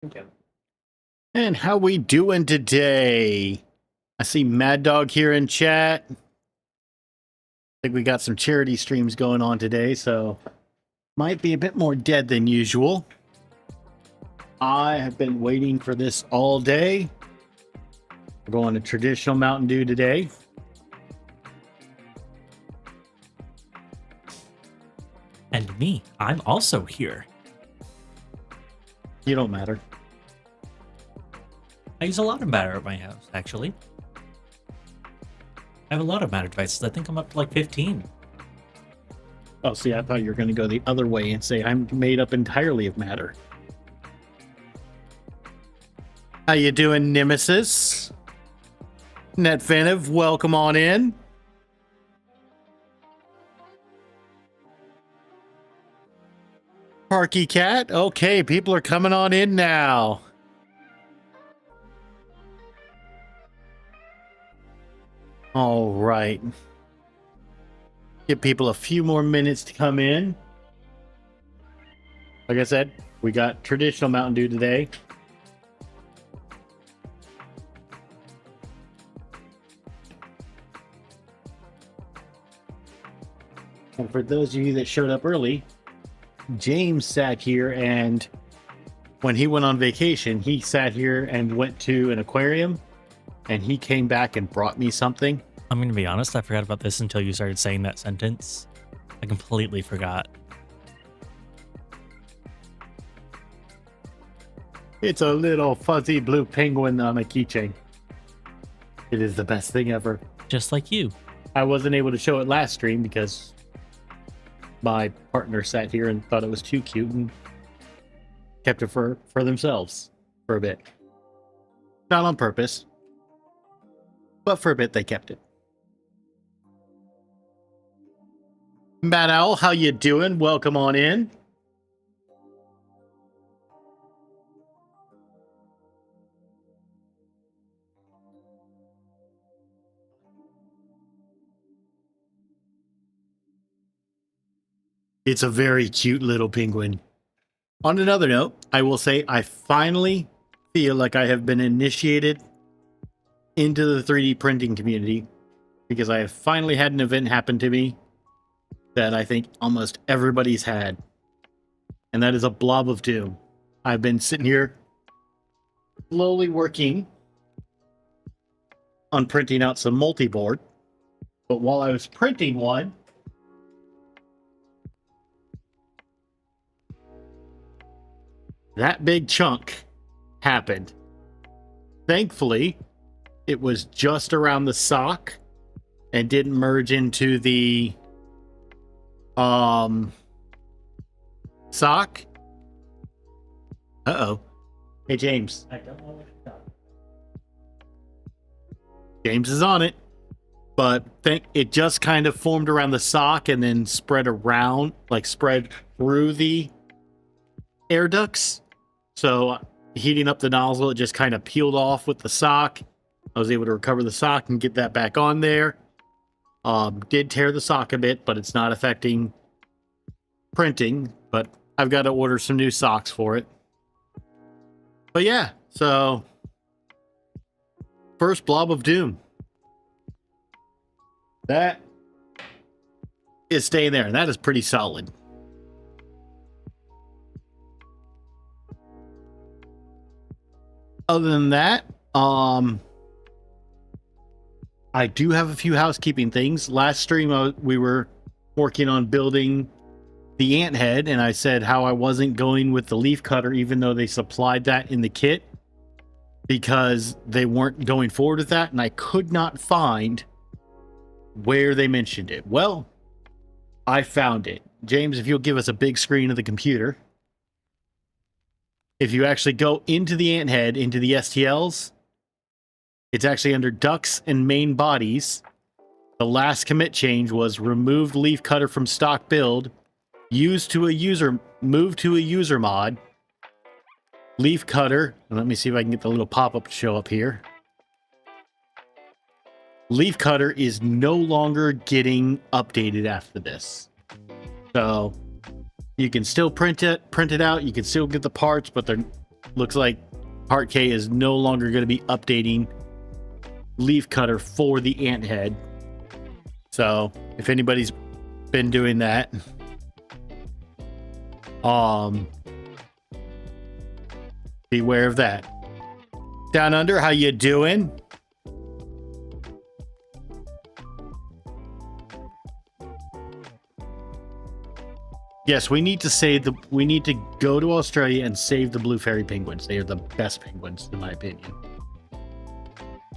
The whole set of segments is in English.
Okay. And how we doing today? I see Mad Dog here in chat. I think we got some charity streams going on today, so might be a bit more dead than usual. I have been waiting for this all day. We're going to traditional Mountain Dew today. And me, I'm also here. You don't matter. I use a lot of matter at my house, actually. I have a lot of matter devices. I think I'm up to like 15. Oh, see, I thought you were going to go the other way and say I'm made up entirely of matter. How you doing, Nemesis? Netfiniv, welcome on in. Parky Cat, okay, people are coming on in now. All right. Give people a few more minutes to come in. Like I said, we got traditional Mountain Dew today. And for those of you that showed up early, James sat here, and when he went on vacation, he sat here and went to an aquarium, and he came back and brought me something. I'm going to be honest, I forgot about this until you started saying that sentence. I completely forgot. It's a little fuzzy blue penguin on a keychain. It is the best thing ever. Just like you. I wasn't able to show it last stream because my partner sat here and thought it was too cute and kept it for themselves for a bit. Not on purpose, but for a bit they kept it. Matt Owl, how you doing? Welcome on in. It's a very cute little penguin. On another note, I will say I finally feel like I have been initiated into the 3D printing community because I have finally had an event happen to me that I think almost everybody's had. And that is a blob of doom. I've been sitting here slowly working on printing out some multi-board. But while I was printing one, that big chunk happened. Thankfully, it was just around the sock and didn't merge into the sock. Uh-oh. Hey, James. I don't know what you're talking about. James is on it. But it just kind of formed around the sock and then spread around, like spread through the air ducts. So heating up the nozzle, it just kind of peeled off with the sock. I was able to recover the sock and get that back on there. Did tear the sock a bit, but it's not affecting printing. But I've got to order some new socks for it. But yeah, so first blob of doom. That is staying there, and that is pretty solid. Other than that, I do have a few housekeeping things. Last stream, we were working on building the ant head, and I said how I wasn't going with the leaf cutter, even though they supplied that in the kit, because they weren't going forward with that, and I could not find where they mentioned it. Well, I found it. James, if you'll give us a big screen of the computer. If you actually go into the ant head, into the STLs, it's actually under ducts and main bodies. The last commit change was removed leaf cutter from stock build, moved to a user mod. Leaf cutter, let me see if I can get the little pop-up to show up here. Leaf cutter is no longer getting updated after this. So you can still print it out, you can still get the parts, but there looks like Part K is no longer going to be updating leaf cutter for the ant head. So if anybody's been doing that, beware of that. Down under, how you doing? Yes, we need to go to Australia and save the blue fairy penguins. They are the best penguins, in my opinion.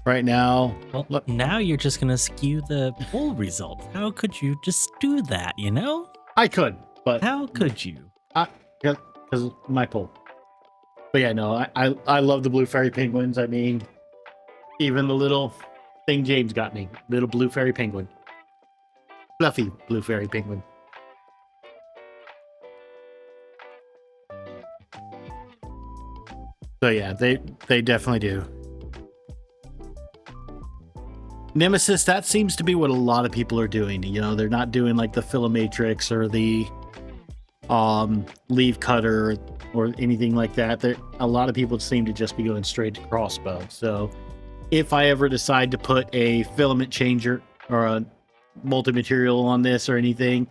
Right now, Well, look, now you're just gonna skew the poll result. How could you just do that, you know? I could, but How could you? because my poll. But yeah, no, I love the blue fairy penguins. I mean, even the little thing James got me, little blue fairy penguin, fluffy blue fairy penguin. So yeah, they definitely do. Nemesis, that seems to be what a lot of people are doing. You know, they're not doing like the Filomatrix or the leaf cutter or anything like that. A lot of people seem to just be going straight to crossbow. So if I ever decide to put a filament changer or a multi-material on this or anything,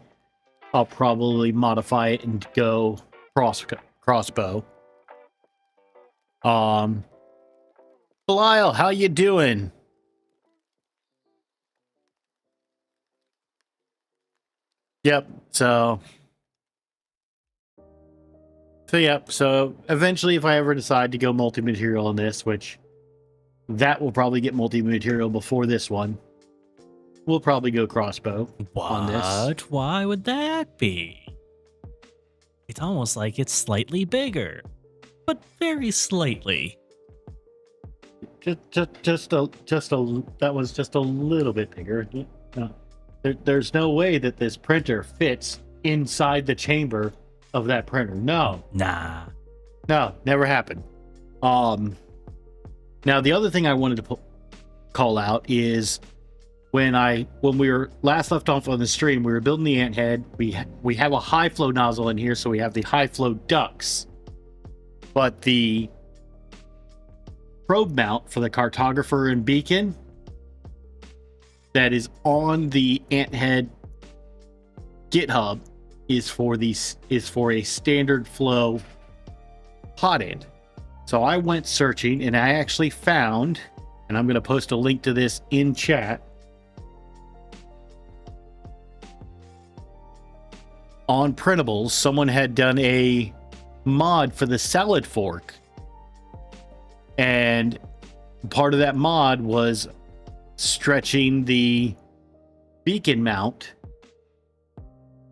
I'll probably modify it and go crossbow. Belial, how you doing? Yep. So yep. So eventually, if I ever decide to go multi-material on this, which that will probably get multi-material before this one, we'll probably go crossbow on this. What? Why would that be? It's almost like it's slightly bigger, but very slightly. That was just a little bit bigger. No, there's no way that this printer fits inside the chamber of that printer. No, never happened. Now the other thing I wanted to call out is when we were last left off on the stream, we were building the ant head. We have a high flow nozzle in here, so we have the high flow ducts, but the probe mount for the cartographer and beacon that is on the ant head GitHub is for a standard flow hot end. So I went searching and I actually found, and I'm going to post a link to this in chat, on printables. Someone had done a mod for the salad fork, and part of that mod was stretching the beacon mount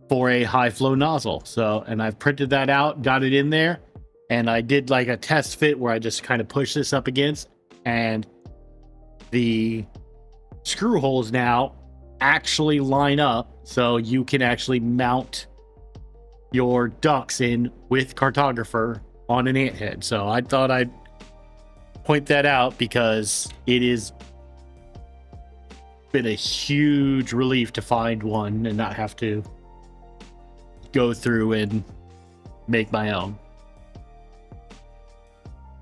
for a high flow nozzle. So, and I've printed that out, got it in there, and I did like a test fit where I just kind of push this up against, and the screw holes now actually line up, so you can actually mount your ducts in with cartographer on an ant head. So I thought I'd point that out because it is been a huge relief to find one and not have to go through and make my own.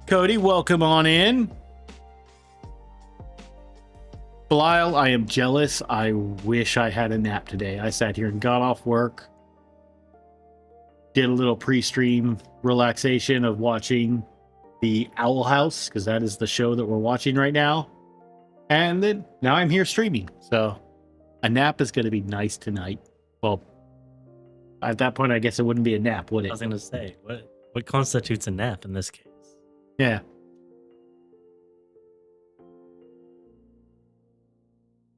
Cody, welcome on in. Belial, I am jealous. I wish I had a nap today. I sat here and got off work, did a little pre-stream relaxation of watching the Owl House, because that is the show that we're watching right now. And then now I'm here streaming. So a nap is going to be nice tonight. Well, At that point, I guess it wouldn't be a nap, would I it? was going to say, what constitutes a nap in this case? Yeah.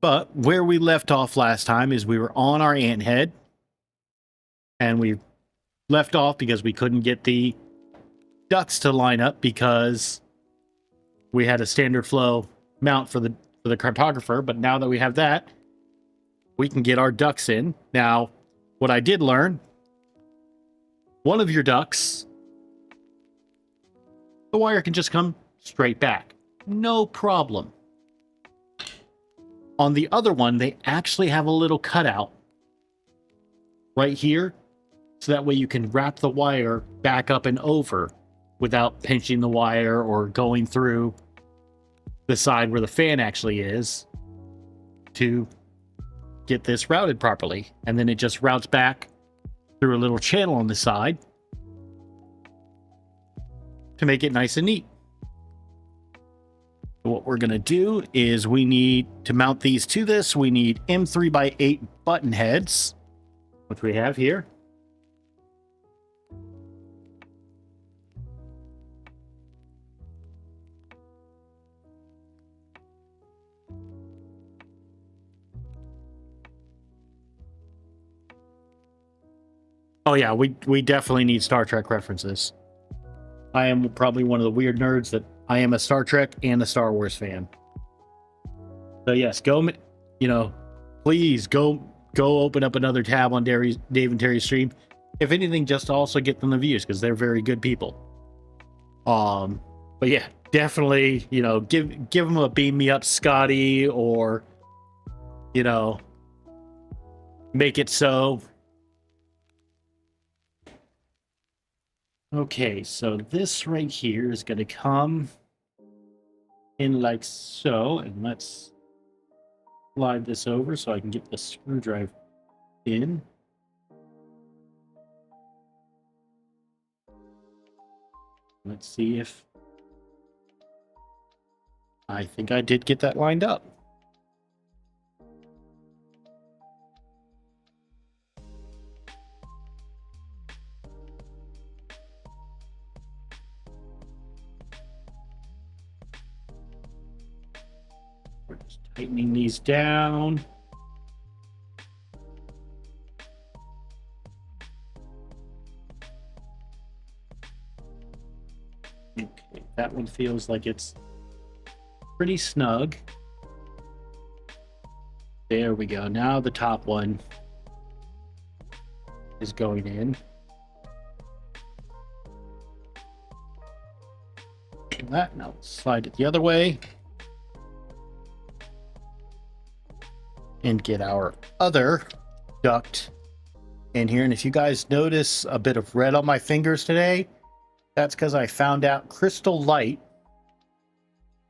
But where we left off last time is we were on our ant head, and we left off because we couldn't get the ducts to line up because we had a standard flow mount for the cartographer. But now that we have that, we can get our ducts in. Now, what I did learn, one of your ducts, the wire can just come straight back. No problem. On the other one, they actually have a little cutout right here, so that way you can wrap the wire back up and over without pinching the wire or going through the side where the fan actually is to get this routed properly. And then it just routes back through a little channel on the side to make it nice and neat. What we're going to do is we need to mount these to this. We need M3x8 button heads, which we have here. Oh yeah, we definitely need Star Trek references. I am probably one of the weird nerds that I am a Star Trek and a Star Wars fan. So yes, please go open up another tab on Dave and Terry's stream. If anything, just to also get them the views, because they're very good people. But yeah, definitely, give them a beam me up, Scotty, or make it so. Okay, so this right here is going to come in like so, and let's slide this over so I can get the screwdriver in. Let's see if I think I did get that lined up. We're just tightening these down. Okay, that one feels like it's pretty snug. There we go. Now the top one is going in. That, now slide it the other way. And get our other duct in here. And if you guys notice a bit of red on my fingers today, that's because I found out crystal light,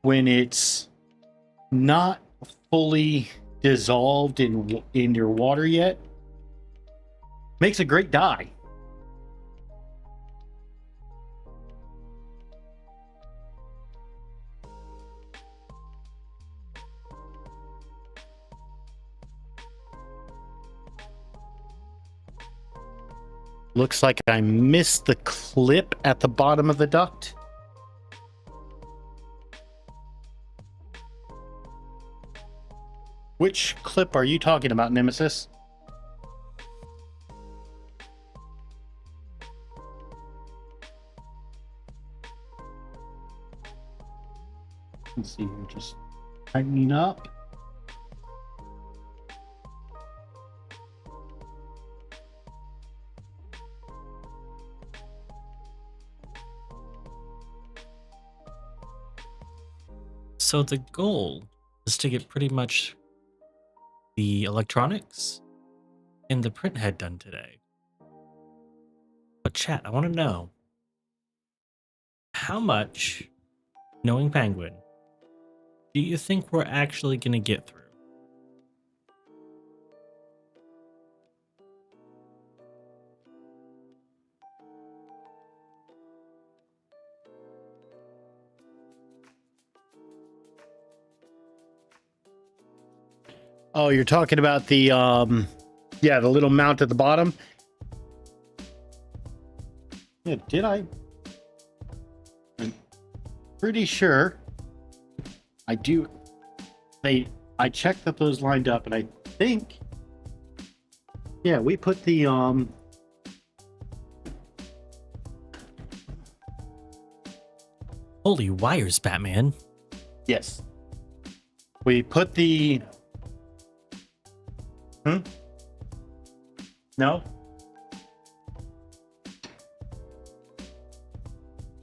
when it's not fully dissolved in your water yet, makes a great dye. Looks like I missed the clip at the bottom of the duct. Which clip are you talking about, Nemesis? Let's see, we're just tightening up. So the goal is to get pretty much the electronics and the print head done today. But chat, I want to know how much, knowing Penguin, do you think we're actually going to get through? Oh, you're talking about the the little mount at the bottom. Yeah, did I? I'm pretty sure I do. I checked that those lined up, and I think, yeah, we put the Holy wires, Batman. yes, we put the no.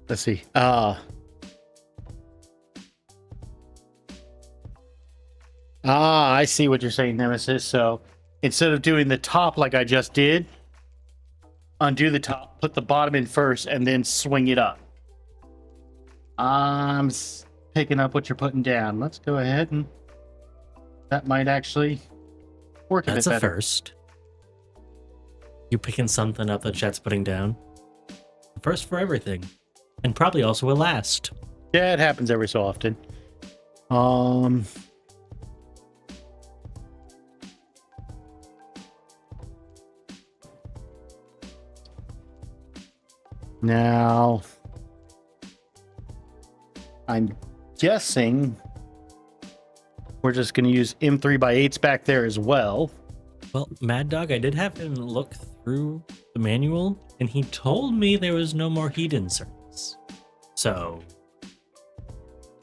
Let's see. I see what you're saying, Nemesis. So instead of doing the top like I just did, undo the top, put the bottom in first, and then swing it up. I'm picking up what you're putting down. Let's go ahead and that might actually work a That's bit a better. first. You picking something up that Chet's putting down. First for everything. And probably also a last. Yeah, it happens every so often. Now, I'm guessing we're just going to use M3x8s back there as well. Well, Mad Dog, I did have him look through the manual, and he told me there was no more heat inserts. So,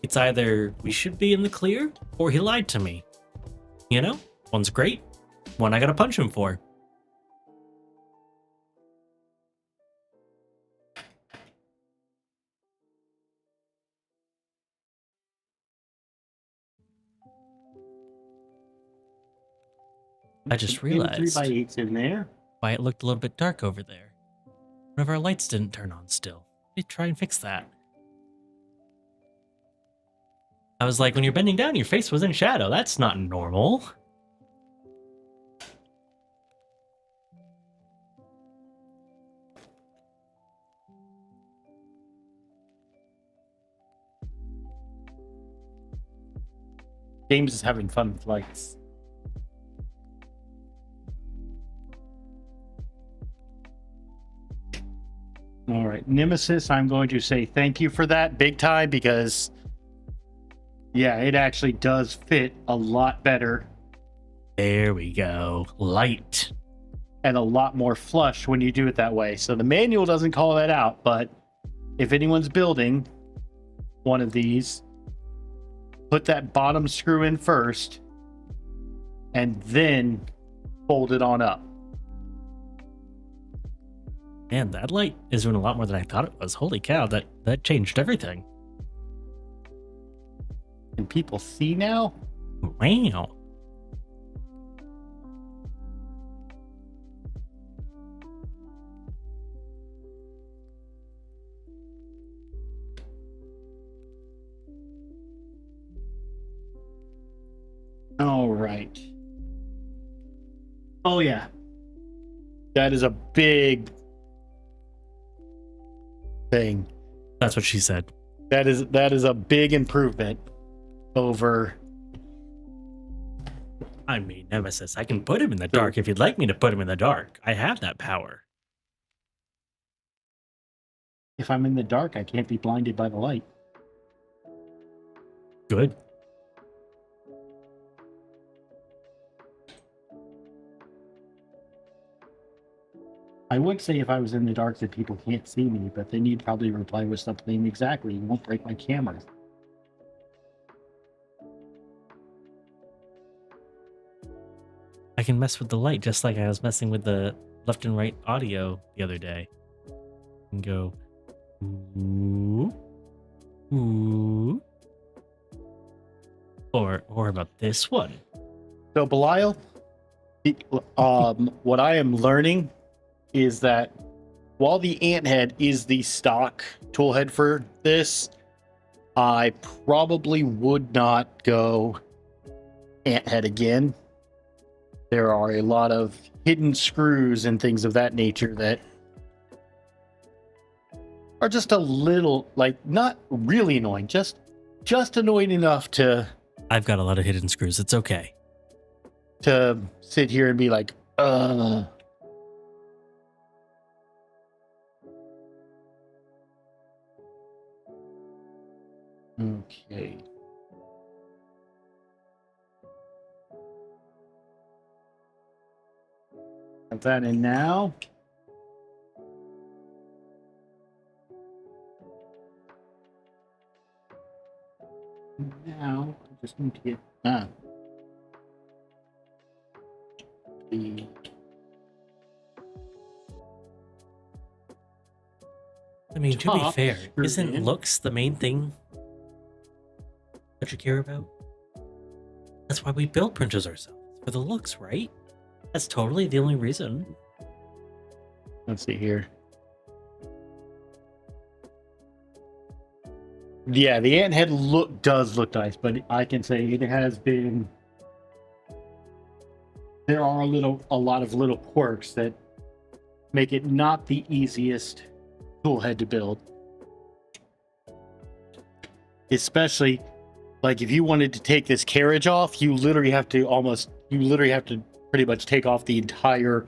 it's either we should be in the clear, or he lied to me. You know, one's great, one I gotta punch him for. I just realized M3x8s in there. why it looked a little bit dark over there. One of our lights didn't turn on still. Let me try and fix that. I was like, when you're bending down, your face was in shadow. That's not normal. James is having fun with lights. All right, Nemesis, I'm going to say thank you for that big time because, yeah, it actually does fit a lot better There we go. Light. and a lot more flush when you do it that way. So the manual doesn't call that out, but if anyone's building one of these, put that bottom screw in first and then fold it on up. Man, that light is doing a lot more than I thought it was. Holy cow, that changed everything. Can people see now? Wow. All right. Oh yeah. That is a big thing. That's what she said. That is a big improvement over. I mean, Nemesis, I can put him in the dark if you'd like me to put him in the dark. I have that power. If I'm in the dark, I can't be blinded by the light. Good. I would say if I was in the dark that people can't see me, but then you'd probably reply with something exactly. You won't break my camera. I can mess with the light just like I was messing with the left and right audio the other day. And go, ooh, ooh. Or about this one. So Belial, what I am learning is that while the ant head is the stock tool head for this, I probably would not go ant head again. There are a lot of hidden screws and things of that nature that are just a little, like, not really annoying, just annoying enough to I've got a lot of hidden screws. It's okay. sit here and be like, Okay. Have that in now. Now, I just need to get the I mean, to be top fair, screwed isn't in. looks the main thing that you care about? That's why we build printers ourselves, for the looks, right? That's totally the only reason. Let's see here. Yeah, the ant head does look nice, but I can say it has been. There are a lot of little quirks that make it not the easiest tool head to build. Especially, like if you wanted to take this carriage off, you literally have to pretty much take off the entire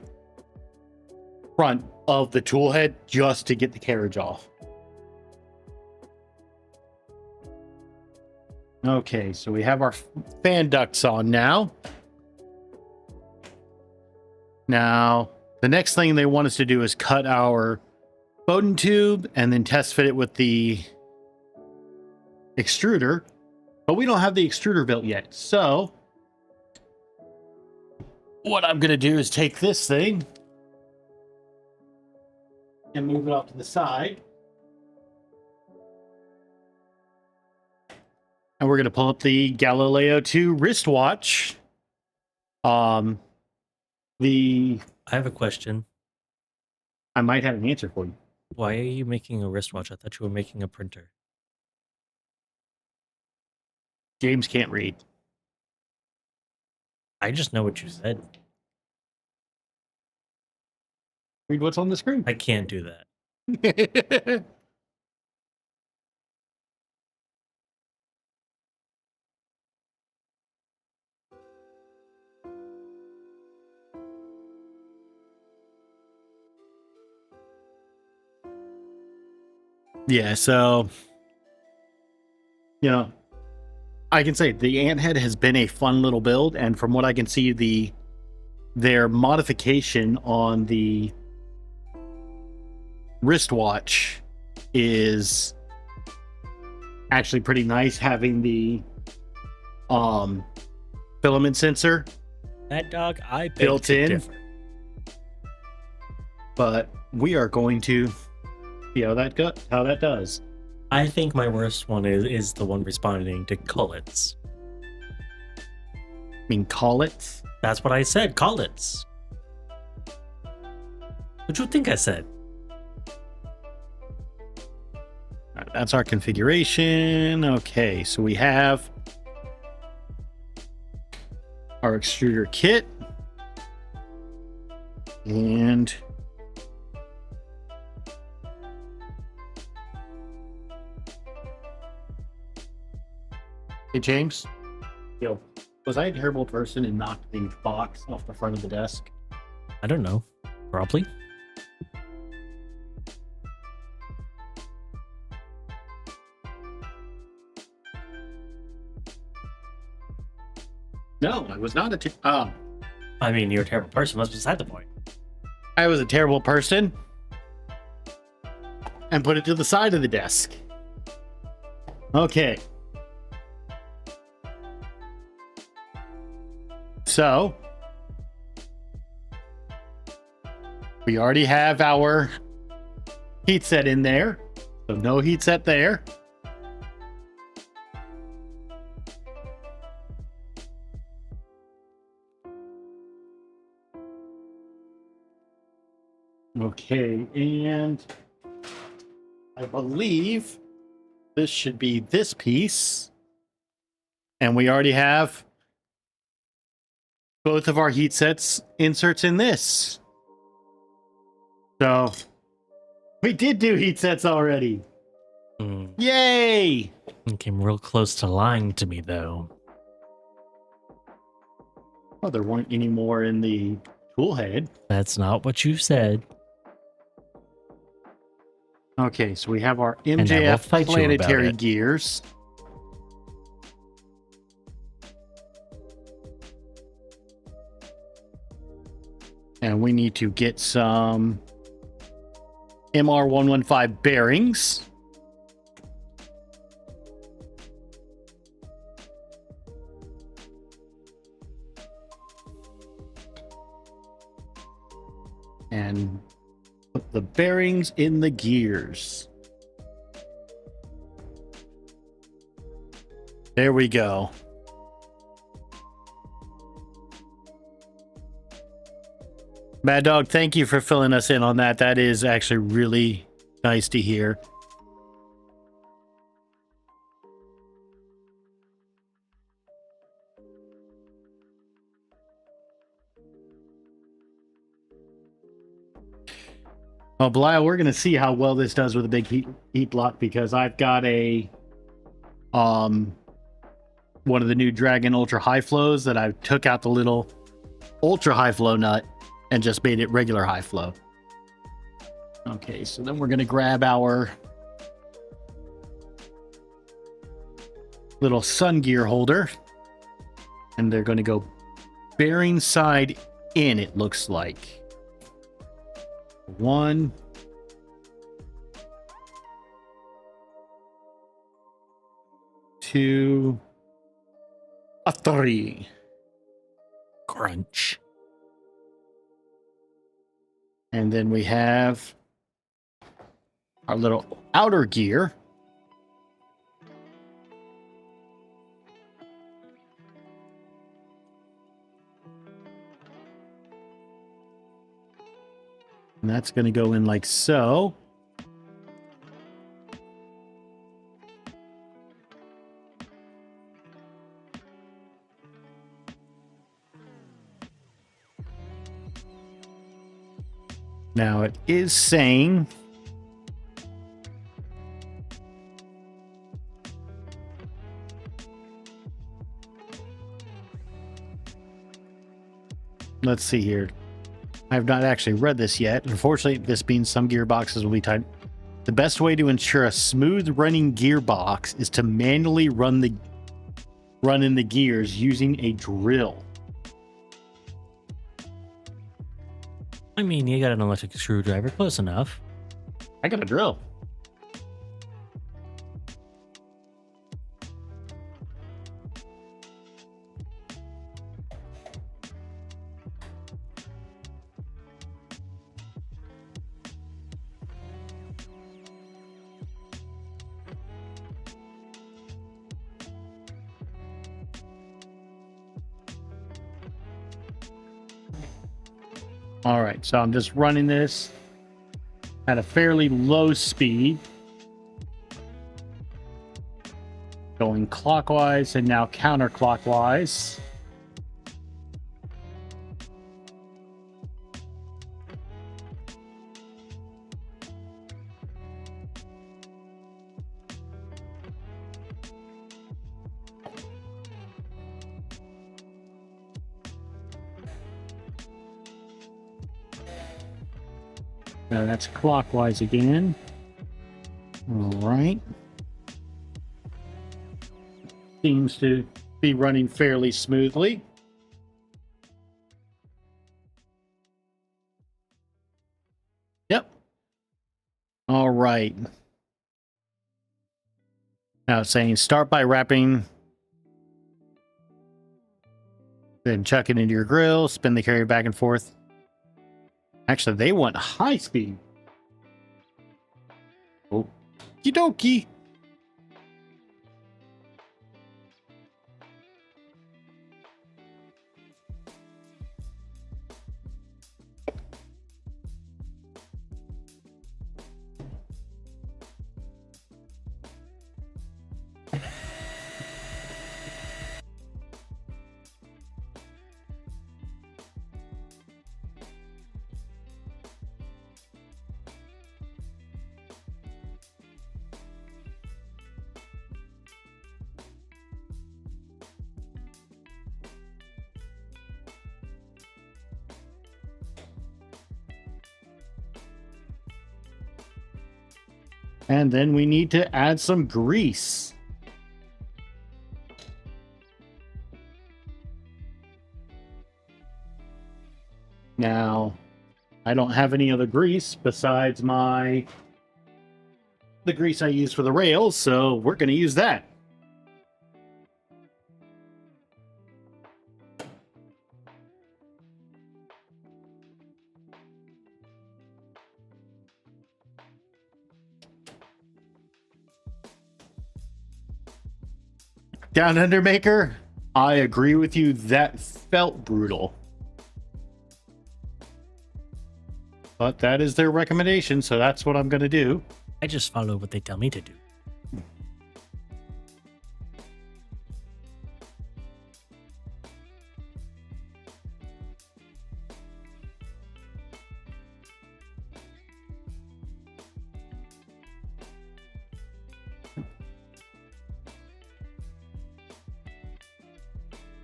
front of the tool head just to get the carriage off. Okay, so we have our fan ducts on now. Now, the next thing they want us to do is cut our Bowden tube and then test fit it with the extruder. But we don't have the extruder built yet. So, what I'm going to do is take this thing and move it off to the side. And we're going to pull up the Galileo 2 wristwatch. I have a question. I might have an answer for you. Why are you making a wristwatch? I thought you were making a printer. James can't read. I just know what you said. Read what's on the screen. I can't do that. Yeah, so, I can say the ant head has been a fun little build, and from what I can see, their modification on the wristwatch is actually pretty nice, having the filament sensor That dog, I beg built to in. differ. But we are going to see how that does. I think my worst one is the one responding to cullets. I mean, call it. That's what I said, cullets. What'd you think I said? That's our configuration. Okay, so we have our extruder kit. And hey, James. Yo, was I a terrible person and knocked the box off the front of the desk? I don't know. Probably. No, I was not I mean, you're a terrible person. That's beside the point. I was a terrible person and put it to the side of the desk. Okay. So, we already have our heat set in there. So no heat set there. Okay, and I believe this should be this piece. And we already have both of our heat sets inserts in this. So we did do heat sets already. Yay! You came real close to lying to me, though. Well, there weren't any more in the tool head. That's not what you said. Okay, so we have our I will MJF fight you about planetary it. gears. And we need to get some MR115 bearings. And put the bearings in the gears. There we go. Mad Dog, thank you for filling us in on that. That is actually really nice to hear. Oh, Belial, we're going to see how well this does with a big heat block, because I've got a one of the new Dragon Ultra High Flows that I took out the little Ultra High Flow nut and just made it regular high flow. Okay, so then we're going to grab our little sun gear holder, and they're going to go bearing side in, it looks like. 1, 2, 3. Crunch. And then we have our little outer gear. And that's going to go in like so. Now it is saying let's see here. I have not actually read this yet. Unfortunately, this means some gearboxes will be tight. The best way to ensure a smooth running gearbox is to manually run in the gears using a drill. I mean, you got an electric screwdriver, close enough. I got a drill. All right, so I'm just running this at a fairly low speed, going clockwise and now counterclockwise. Now that's clockwise again. All right. Seems to be running fairly smoothly. Yep. All right. Now it's saying start by wrapping, then chuck it into your grill, spin the carrier back and forth. Actually, they want high speed. Okie dokie. And then we need to add some grease. Now, I don't have any other grease besides the grease I use for the rails, so we're going to use that. Down Under Maker, I agree with you. That felt brutal. But that is their recommendation, so that's what I'm going to do. I just follow what they tell me to do.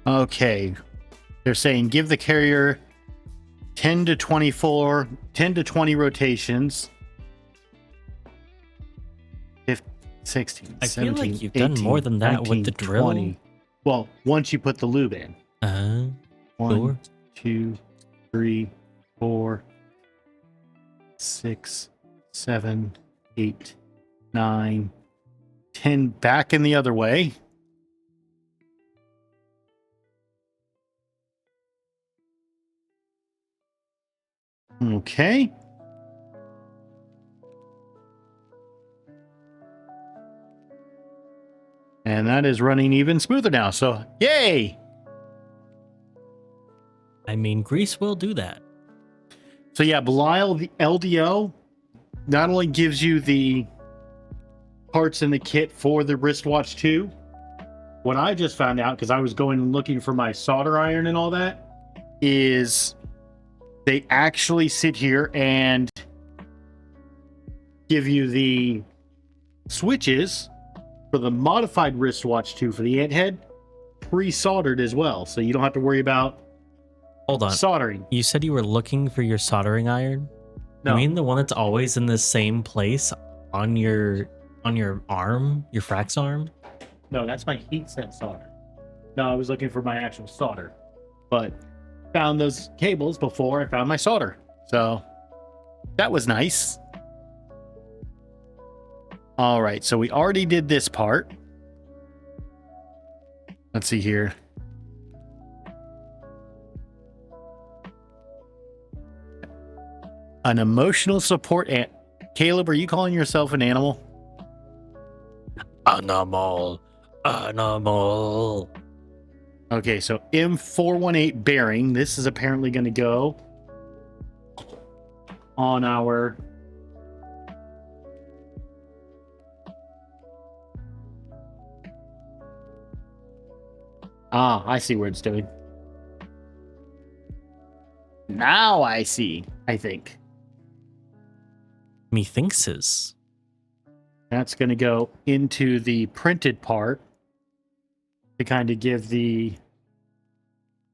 Okay. They're saying give the carrier 10 to 20 rotations. 15, 16, I 17, feel like you've 18, done more than that 19, with the drill. 20. Well, once you put the lube in. One, Sure. 2, 3, 4, 6, 7, 8, 9, 10. Back in the other way. Okay. And that is running even smoother now. So, yay! I mean, grease will do that. So yeah, Belial, the LDO, not only gives you the parts in the kit for the wristwatch 2, what I just found out, because I was going and looking for my solder iron and all that, is they actually sit here and give you the switches for the modified wristwatch 2 for the ant head, pre-soldered as well. So you don't have to worry about Hold on. soldering. You said you were looking for your soldering iron? No. You mean the one that's always in the same place on your arm, your frax arm? No, that's my heat set solder. No, I was looking for my actual solder, but found those cables before I found my solder. So that was nice. All right, so we already did this part. Let's see here. An emotional support ant. Caleb, are you calling yourself an animal? Animal. Okay, so M418 bearing. This is apparently going to go on our I see what it's doing. Now I see, I think. Methinkses. That's going to go into the printed part to kind of give the,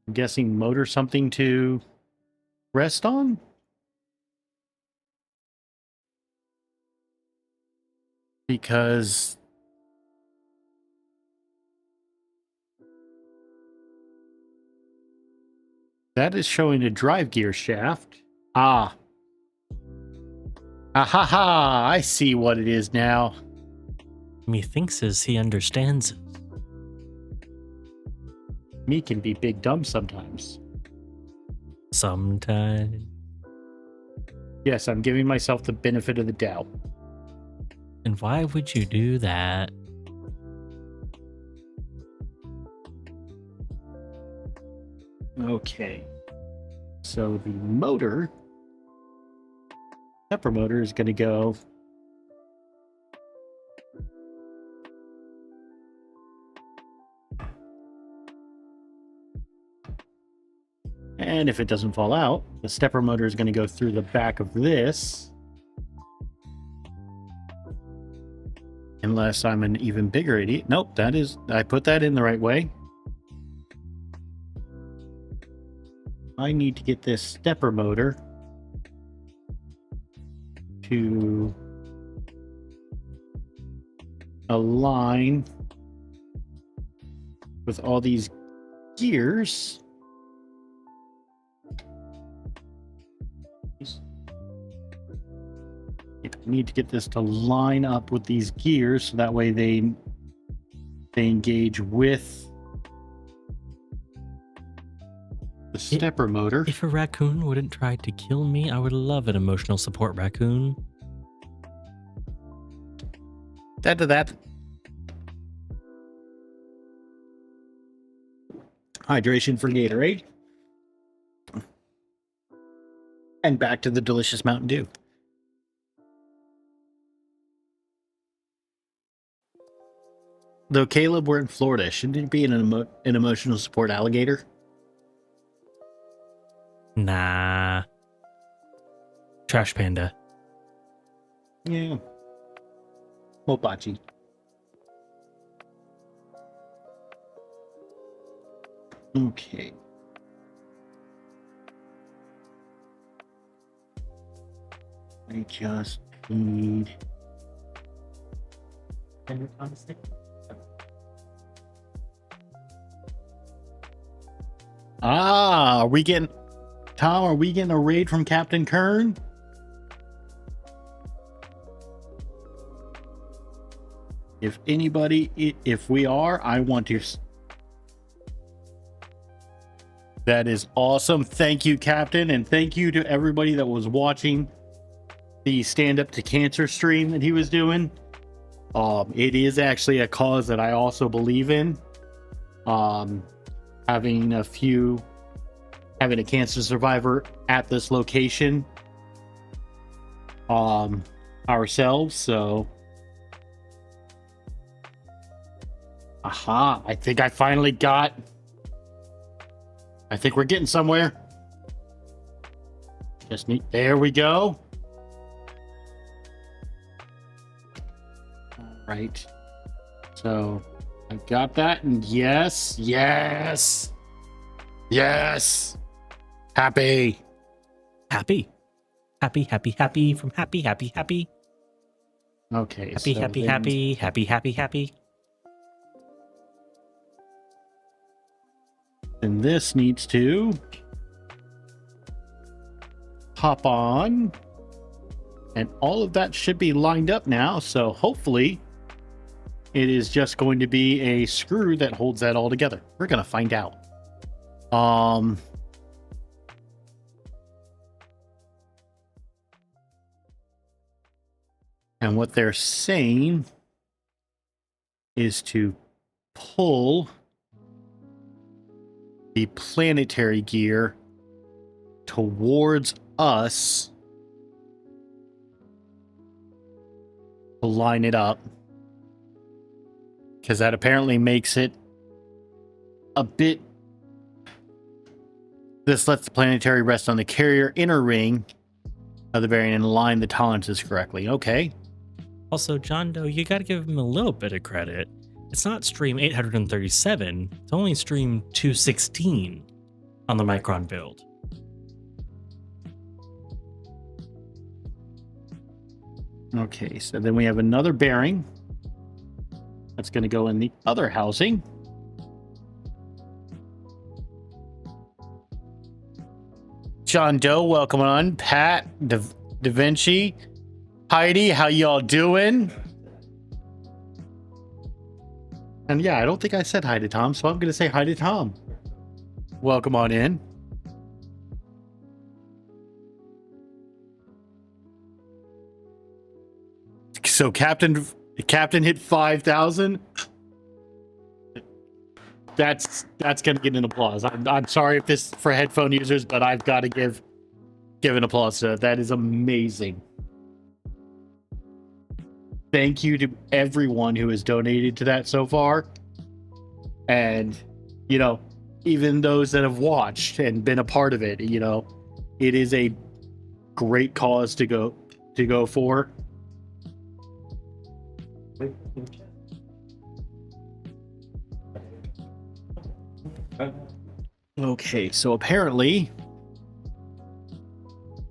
I'm guessing, motor something to rest on. Because that is showing a drive gear shaft. Ah. Ah ha ha, I see what it is now. Methinkses he understands it. Me can be big dumb sometimes. Sometimes. Yes, I'm giving myself the benefit of the doubt. And why would you do that? Okay. So the motor, stepper motor, is going to go and if it doesn't fall out, the stepper motor is going to go through the back of this. Unless I'm an even bigger idiot. Nope, that is, I put that in the right way. I need to get this stepper motor to align with all these gears. right, need to get this to line up with these gears so that way they engage with the stepper motor. If a raccoon wouldn't try to kill me, I would love an emotional support raccoon. That. Hydration for Gatorade. And back to the delicious Mountain Dew. Though Caleb, we're in Florida. Shouldn't it be an emotional support alligator? Nah. Trash panda. Yeah. Mopachi. Okay. I just need... Are we getting... Tom, are we getting a raid from Captain Kern? If anybody... If we are, I want to... That is awesome. Thank you, Captain, and thank you to everybody that was watching the Stand Up to Cancer stream that he was doing. It is actually a cause that I also believe in. Having a cancer survivor at this location ourselves, so I think I finally got... I think we're getting somewhere. Just need... There we go. All right. So I got that, and yes. Happy From happy. Okay. Happy. And this needs to hop on, and all of that should be lined up now. So hopefully it is just going to be a screw that holds that all together. We're going to find out. And what they're saying is to pull the planetary gear towards us to line it up, because that apparently makes it a bit... This lets the planetary rest on the carrier inner ring of the bearing and align the tolerances correctly. Okay. Also, John Doe, you gotta give him a little bit of credit. It's not stream 837, it's only stream 216 on the Micron build. Okay, so then we have another bearing that's going to go in the other housing. John Doe, welcome on. Pat, Da Vinci, Heidi, how y'all doing? And yeah, I don't think I said hi to Tom, so I'm going to say hi to Tom. Welcome on in. So Captain hit 5,000. That's going to get an applause. I'm sorry if this is for headphone users, but I've got to give an applause to that. That is amazing. Thank you to everyone who has donated to that so far. And, you know, even those that have watched and been a part of it, you know, it is a great cause to go for. Okay, so apparently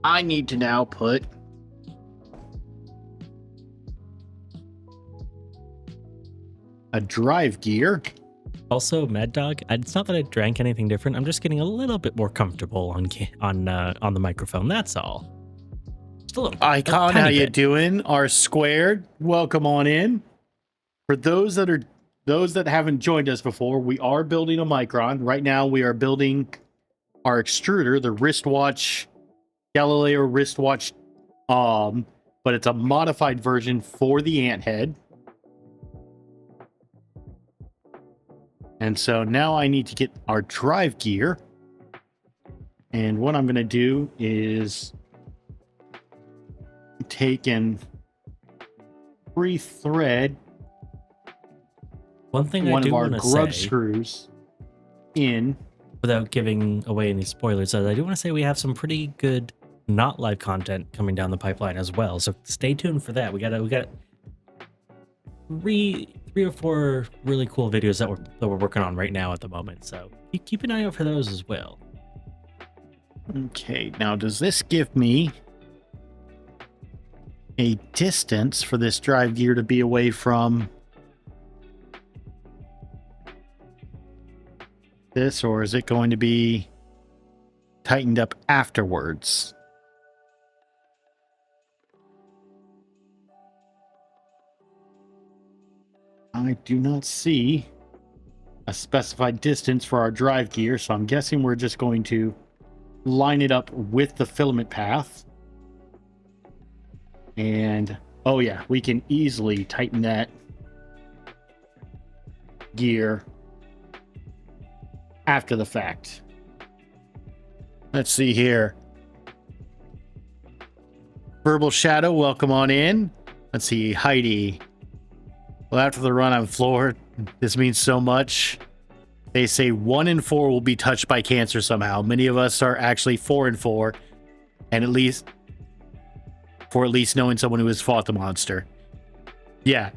I need to now put a drive gear. Also, Mad Dog, it's not that I drank anything different. I'm just getting a little bit more comfortable on the microphone. That's all. Still a Icon, tiny how you bit. doing? R squared, welcome on in. For those that haven't joined us before, we are building a Micron. Right now we are building our extruder, the wristwatch, Galileo wristwatch, but it's a modified version for the ant head. And so now I need to get our drive gear. And what I'm going to do is take and pre-thread One thing I one do of our want to grub say, screws in. without giving away any spoilers, I do want to say we have some pretty good not live content coming down the pipeline as well. So stay tuned for that. We got three or four really cool videos that we're working on right now at the moment. So keep an eye out for those as well. Okay, now does this give me a distance for this drive gear to be away from this, or is it going to be tightened up afterwards? I do not see a specified distance for our drive gear, so I'm guessing we're just going to line it up with the filament path. And oh yeah, we can easily tighten that gear after the fact. Let's see here. Verbal Shadow, welcome on in. Let's see, Heidi. Well, after the run, I'm floored. This means so much. They say 1 in 4 will be touched by cancer somehow. Many of us are actually 4 in 4, and at least knowing someone who has fought the monster. Yeah.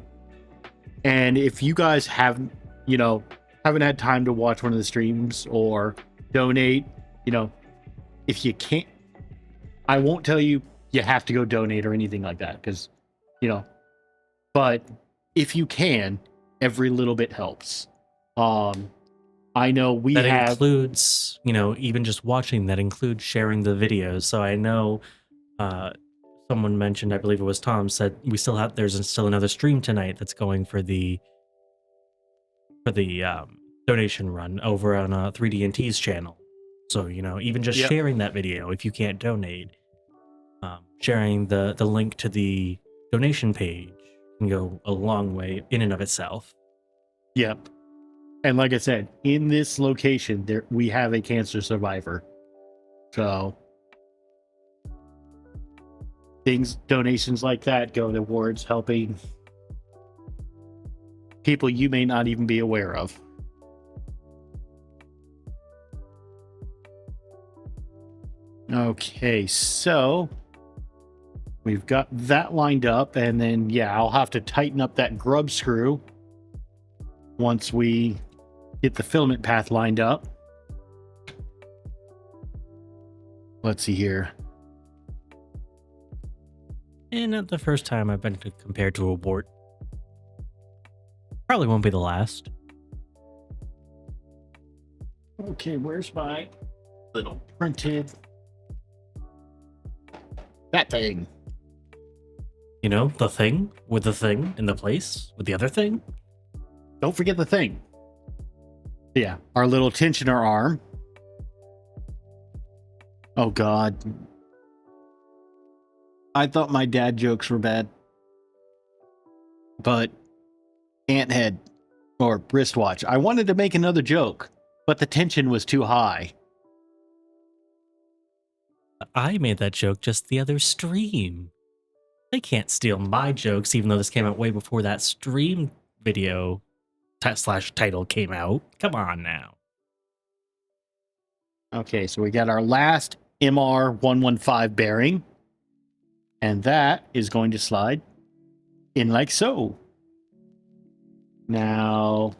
And if you guys haven't had time to watch one of the streams or donate, if you can't, I won't tell you have to go donate or anything like that, because, but if you can, every little bit helps. I know that includes, even just watching, that includes sharing the videos. So I know someone mentioned, I believe it was Tom, said there's still another stream tonight that's going for the donation run over on 3D&T's channel. So, even just sharing that video, if you can't donate, sharing the link to the donation page can go a long way in and of itself. Yep. And like I said, in this location, we have a cancer survivor. So donations like that go towards helping people you may not even be aware of. Okay, so we've got that lined up, and then I'll have to tighten up that grub screw once we get the filament path lined up. Let's see here. And not the first time I've been compared to a wart. Probably won't be the last. Okay, where's my little printed... that thing? The thing with the thing in the place with the other thing. Don't forget the thing. Yeah, our little tensioner arm. Oh God. I thought my dad jokes were bad. But ant head or wristwatch. I wanted to make another joke, but the tension was too high. I made that joke just the other stream. They can't steal my jokes, even though this came out way before that stream video / title came out. Come on now. Okay, so we got our last MR115 bearing, and that is going to slide in like so. Now,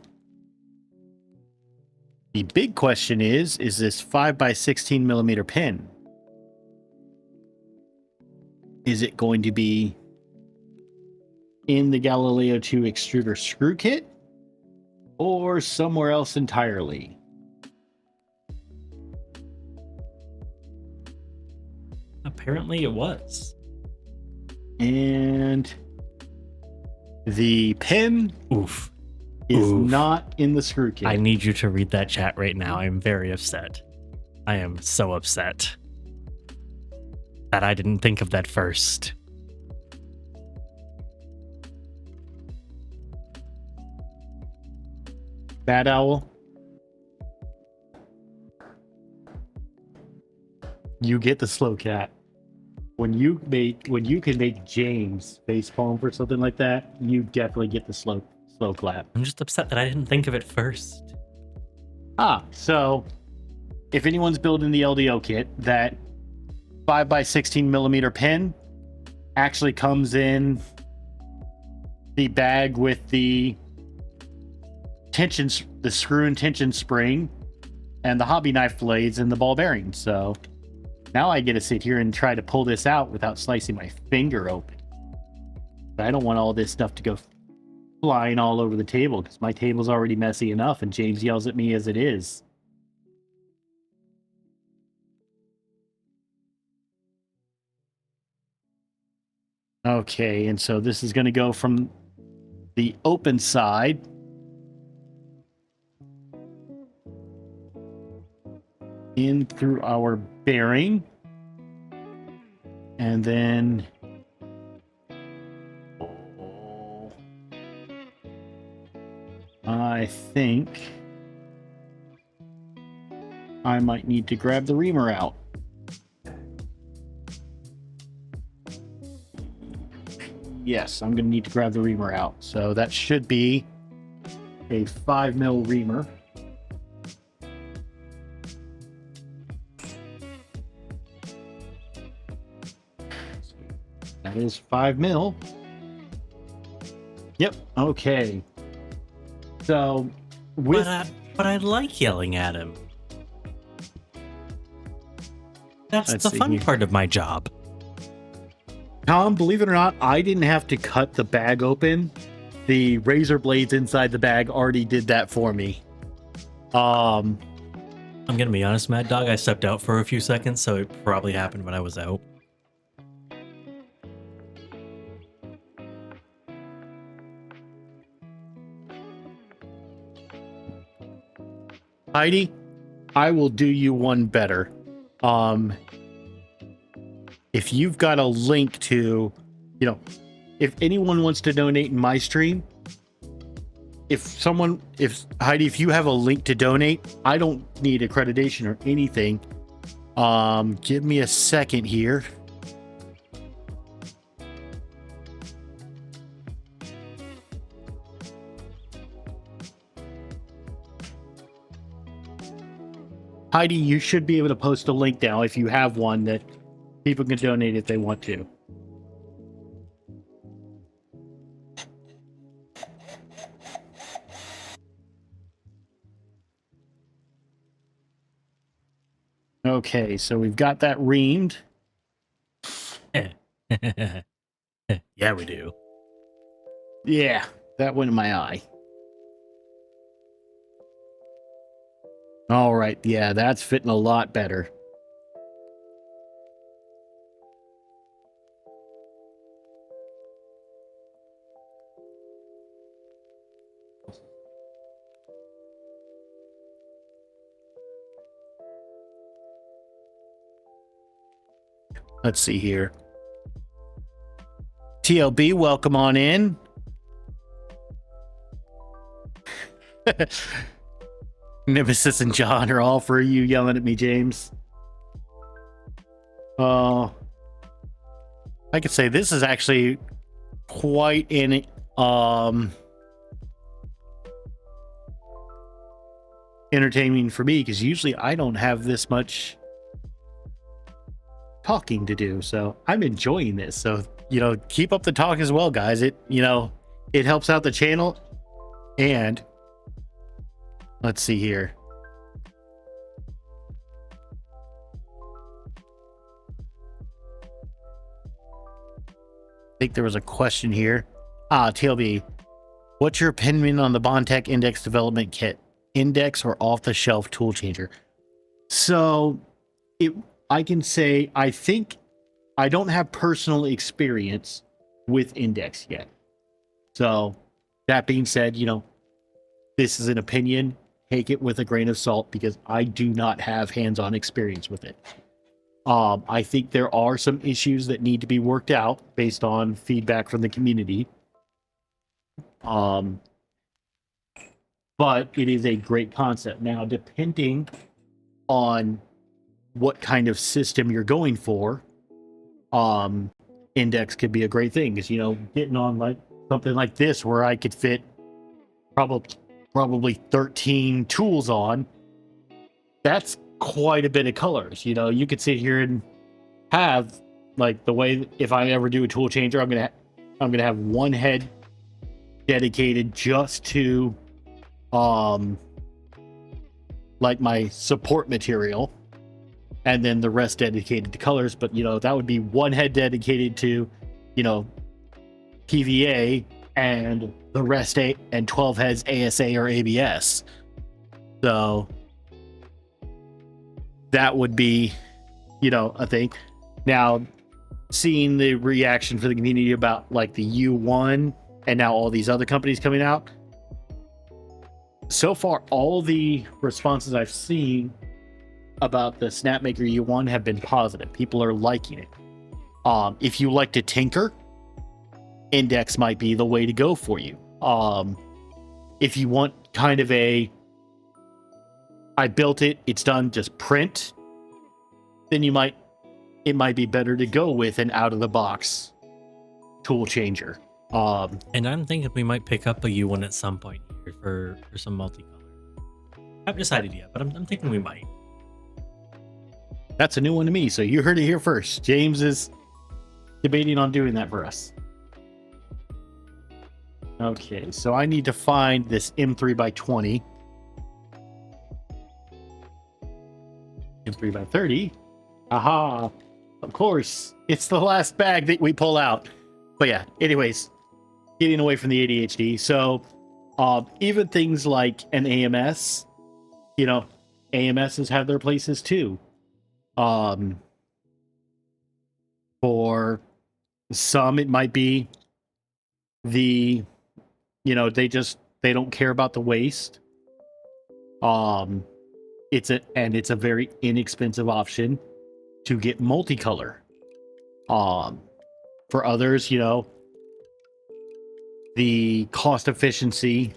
the big question is this 5x16 millimeter pin? Is it going to be in the Galileo 2 extruder screw kit or somewhere else entirely? Apparently it was. And the pin Oof. is Oof. not in the screw kit. I need you to read that chat right now. I'm very upset. I am so upset that I didn't think of that first. Bad Owl. You get the slow cat. When you can make James facepalm for something like that, you definitely get the slow clap. I'm just upset that I didn't think of it first. So if anyone's building the LDO kit, that 5x16 millimeter pin actually comes in the bag with the screw and tension spring and the hobby knife blades and the ball bearing. So now I get to sit here and try to pull this out without slicing my finger open. But I don't want all this stuff to go flying all over the table because my table's already messy enough and James yells at me as it is. Okay, and so this is going to go from the open side in through our bearing, and then I think I might need to grab the reamer out. Yes, I'm going to need to grab the reamer out. So that should be a 5mm reamer. That is 5mm. Yep. Okay. So with But I like yelling at him. That's Let's the see fun here. part of my job. Tom, believe it or not, I didn't have to cut the bag open. The razor blades inside the bag already did that for me. I'm gonna be honest, Mad Dog, I stepped out for a few seconds, so it probably happened when I was out. Heidi, I will do you one better. If you've got a link to, if anyone wants to donate in my stream, if Heidi, if you have a link to donate, I don't need accreditation or anything. Give me a second here. Heidi, you should be able to post a link now if you have one that people can donate if they want to. Okay, so we've got that reamed. Yeah, we do. Yeah, that went in my eye. All right, yeah, that's fitting a lot better. Let's see here. TLB, welcome on in. Nemesis and John are all for you yelling at me, James. I could say this is actually quite an entertaining for me because usually I don't have this much talking to do, so I'm enjoying this. So keep up the talk as well, guys. It helps out the channel. And let's see here. I think there was a question here. TLB, what's your opinion on the Bondtech Index Development Kit? Index or off-the-shelf tool changer? So I can say I think I don't have personal experience with Index yet. So that being said, this is an opinion. Take it with a grain of salt because I do not have hands-on experience with it. I think there are some issues that need to be worked out based on feedback from the community. But it is a great concept. Now, depending on what kind of system you're going for, Index could be a great thing. Because, getting on like something like this where I could fit probably 13 tools on, that's quite a bit of colors. You could sit here and have like the way, if I ever do a tool changer, I'm gonna have one head dedicated just to like my support material, and then the rest dedicated to colors. But that would be one head dedicated to PVA, and the rest 8 and 12 heads ASA or ABS. So that would be a thing. Now, seeing the reaction for the community about like the U1 and now all these other companies coming out, so far all the responses I've seen about the Snapmaker U1 have been positive. People are liking it. If you like to tinker, Index might be the way to go for you. If you want kind of I built it, it's done, just print, then it might be better to go with an out of the box tool changer. And I'm thinking we might pick up a U1 at some point here for some multicolor. I haven't decided yet, but I'm thinking we might. That's a new one to me, so you heard it here first. James is debating on doing that for us. Okay, so I need to find this M3x20. M3x30. Aha! Of course, it's the last bag that we pull out. But yeah, anyways, getting away from the ADHD. So, even things like an AMS, AMSs have their places too. For some, it might be they don't care about the waste. It's a very inexpensive option to get multicolor. For others, the cost efficiency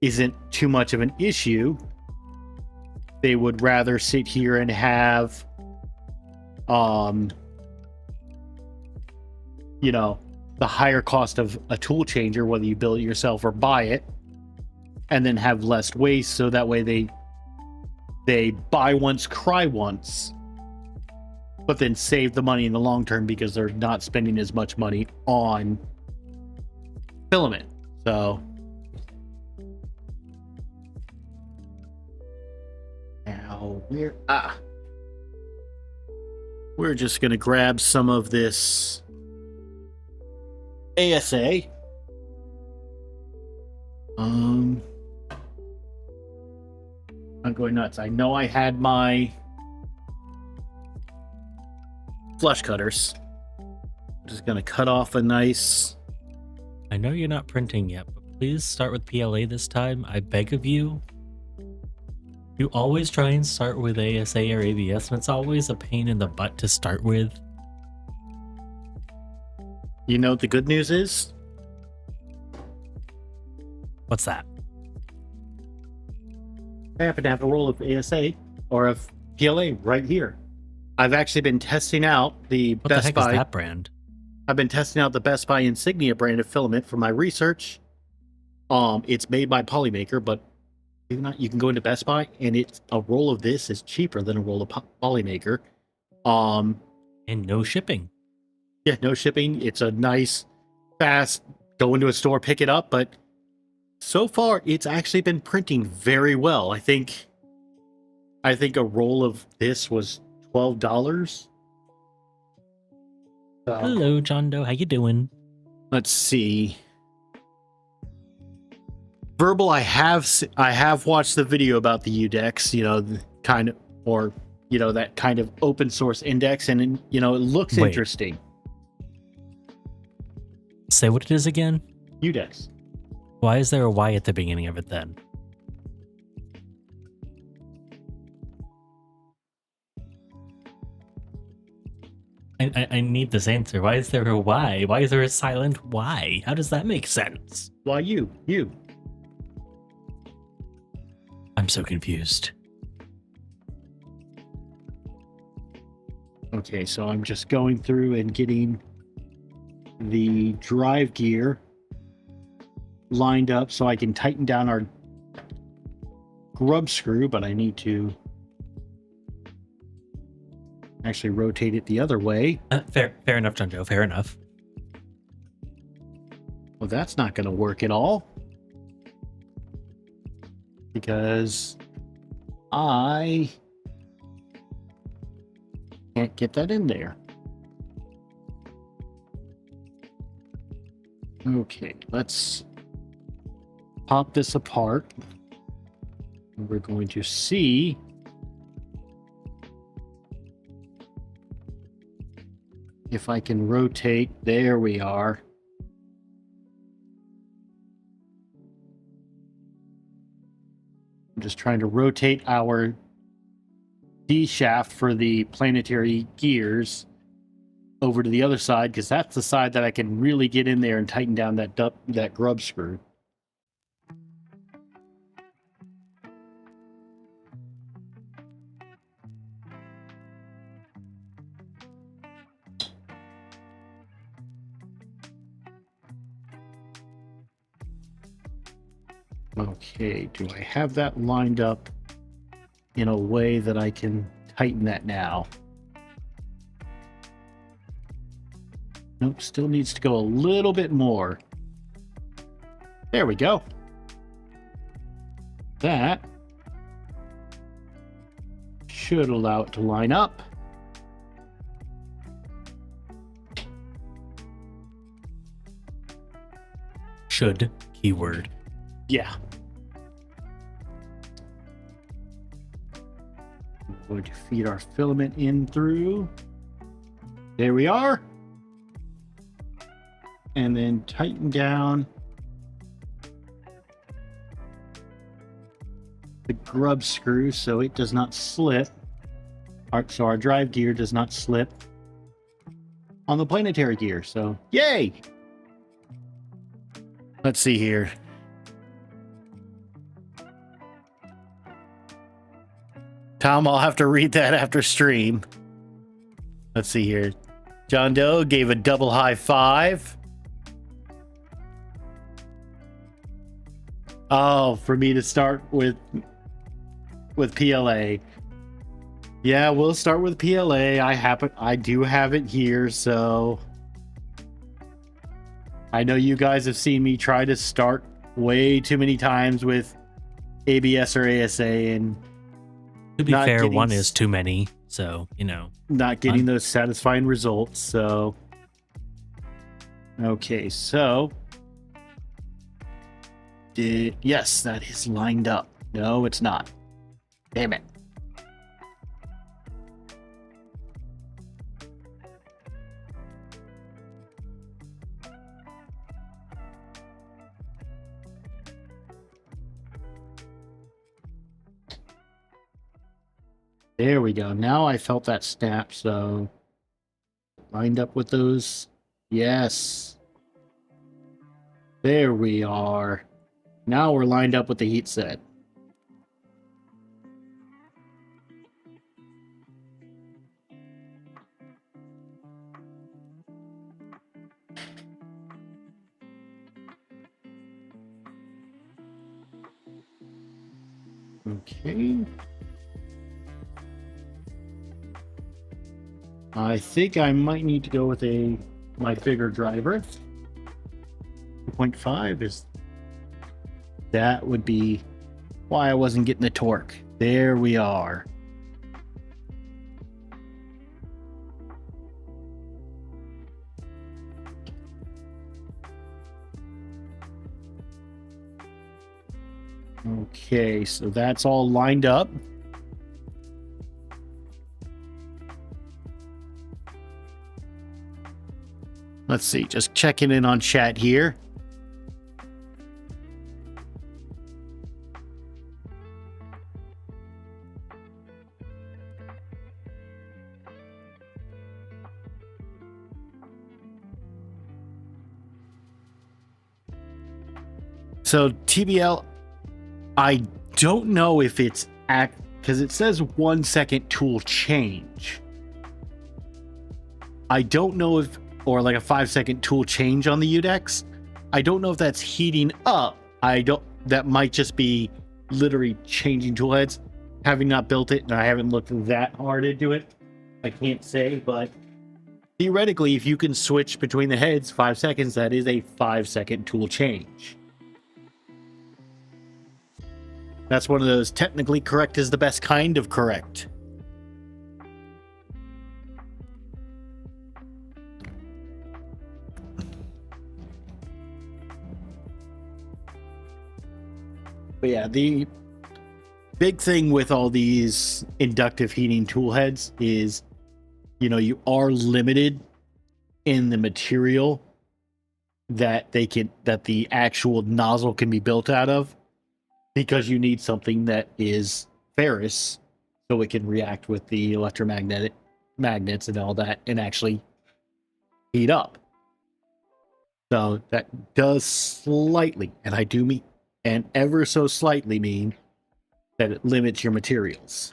isn't too much of an issue. They would rather sit here and have the higher cost of a tool changer, whether you build it yourself or buy it, and then have less waste, so that way they buy once, cry once, but then save the money in the long term because they're not spending as much money on filament. So now we're just gonna grab some of this ASA. I'm going nuts. I know I had my flush cutters. I'm just gonna cut off a nice. I know you're not printing yet, but please start with PLA this time. I beg of you. You always try and start with ASA or ABS, and it's always a pain in the butt to start with. The good news is? What's that? I happen to have a roll of ASA or of PLA right here. I've actually been testing out the What Best the heck Buy. is that brand? I've been testing out the Best Buy Insignia brand of filament for my research. It's made by Polymaker, but you can go into Best Buy and a roll of this is cheaper than a roll of Polymaker. And no shipping. Yeah, no shipping. It's a nice, fast, go into a store, pick it up. But so far, it's actually been printing very well. I think a roll of this was $12. So, Hello, John Doe. How you doing? let's see. Verbal, I have watched the video about the UDEX, that kind of open source index, and it looks Wait. interesting. Say what it is again? Udex. Why is there a Y at the beginning of it then? I need this answer. Why is there a Y? Why is there a silent Y? How does that make sense? Why you? I'm so confused. Okay, so I'm just going through and getting the drive gear lined up so I can tighten down our grub screw, but I need to actually rotate it the other way. Fair enough, John Joe. Fair enough. Well, that's not going to work at all because I can't get that in there. Okay, let's pop this apart. We're going to see if I can rotate. There we are. I'm just trying to rotate our D shaft for the planetary gears over to the other side because that's the side that I can really get in there and tighten down that grub screw. Okay, do I have that lined up in a way that I can tighten that now? Nope, still needs to go a little bit more. There we go. That should allow it to line up. Should, keyword. Yeah. I'm going to feed our filament in through. There we are. And then tighten down the grub screw so it does not slip. So our drive gear does not slip on the planetary gear. So, yay! Let's see here. Tom, I'll have to read that after stream. Let's see here. John Doe gave a double high five. Oh, for me to start with PLA. Yeah, we'll start with PLA. I do have it here, so I know you guys have seen me try to start way too many times with ABS or ASA, and to be fair, one is too many, so not getting those satisfying results. So okay, so yes, that is lined up. No, it's not. Damn it. There we go. Now I felt that snap, so lined up with those. Yes. There we are. Now we're lined up with the heat set. Okay. I think I might need to go with my bigger driver. 2.5 is that would be why I wasn't getting the torque. There we are. Okay, so that's all lined up. Let's see, just checking in on chat here. So TBL, I don't know if it's because it says 1 second tool change. I don't know if, or like a 5 second tool change on the UDEX. I don't know if that's heating up. That might just be literally changing tool heads. Having not built it and I haven't looked that hard into it, I can't say, but theoretically, if you can switch between the heads 5 seconds, that is a 5 second tool change. That's one of those technically correct is the best kind of correct. But yeah, the big thing with all these inductive heating tool heads is, you are limited in the material that the actual nozzle can be built out of, because you need something that is ferrous so it can react with the electromagnetic magnets and all that and actually heat up. So that does slightly, and I do mean, and ever so slightly mean, that it limits your materials.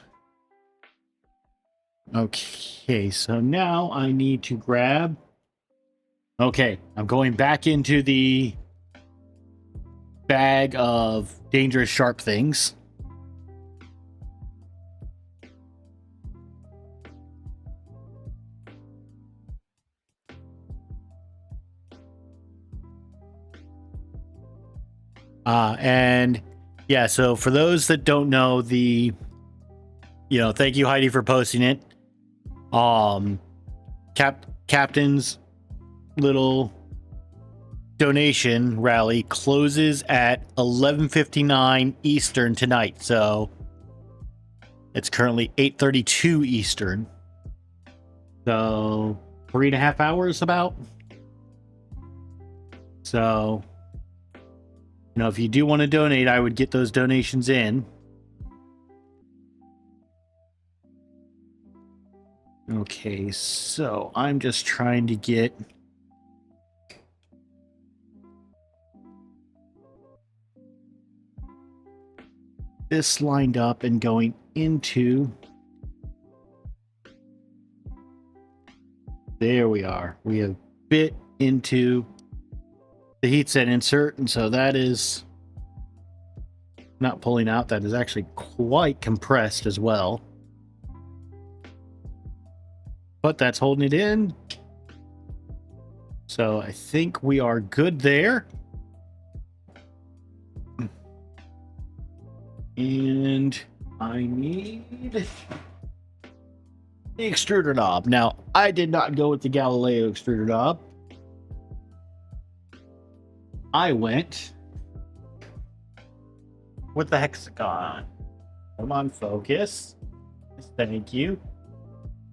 Okay, so now I need to grab... Okay, I'm going back into the bag of dangerous sharp things. And yeah, so for those that don't know, thank you, Heidi, for posting it. Captain's little donation rally closes at 11:59 Eastern tonight, so it's currently 8:32 Eastern, so 3.5 hours about. So if you do want to donate, I would get those donations in. Okay, so I'm just trying to get this lined up and going into... There we are. We have bit into the heat set insert, and so that is not pulling out. That is actually quite compressed as well. But that's holding it in. So I think we are good there. And I need the extruder knob. Now, I did not go with the Galileo extruder knob. I went with the hexagon. Come on, focus. Thank you.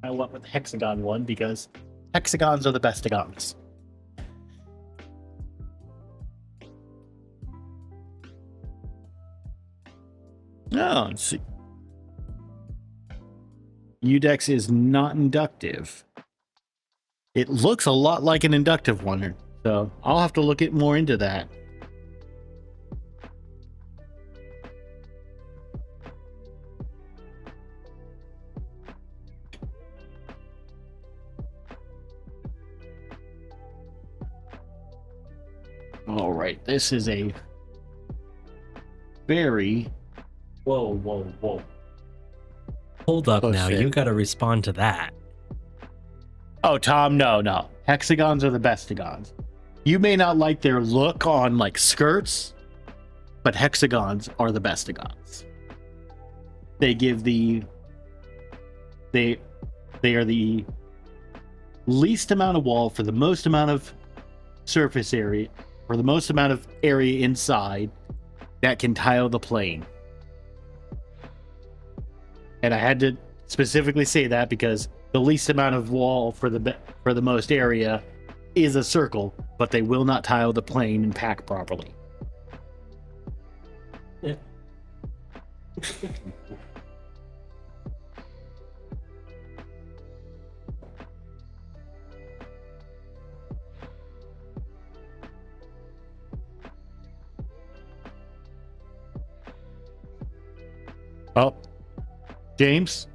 I went with the hexagon one because hexagons are the bestigons. Oh, let's see. UDEX is not inductive. It looks a lot like an inductive one, so I'll have to look more into that. All right, this is a very... Whoa. Hold up Oh, now. shit. You got to respond to that. Oh, Tom, no. Hexagons are the bestigons. You may not like their look on like skirts, but hexagons are the bestigons. They give they are the least amount of wall for the most amount of surface area, or the most amount of area inside that can tile the plane. And I had to specifically say that because the least amount of wall for the most area is a circle, but they will not tile the plane and pack properly. Yeah. Oh, James,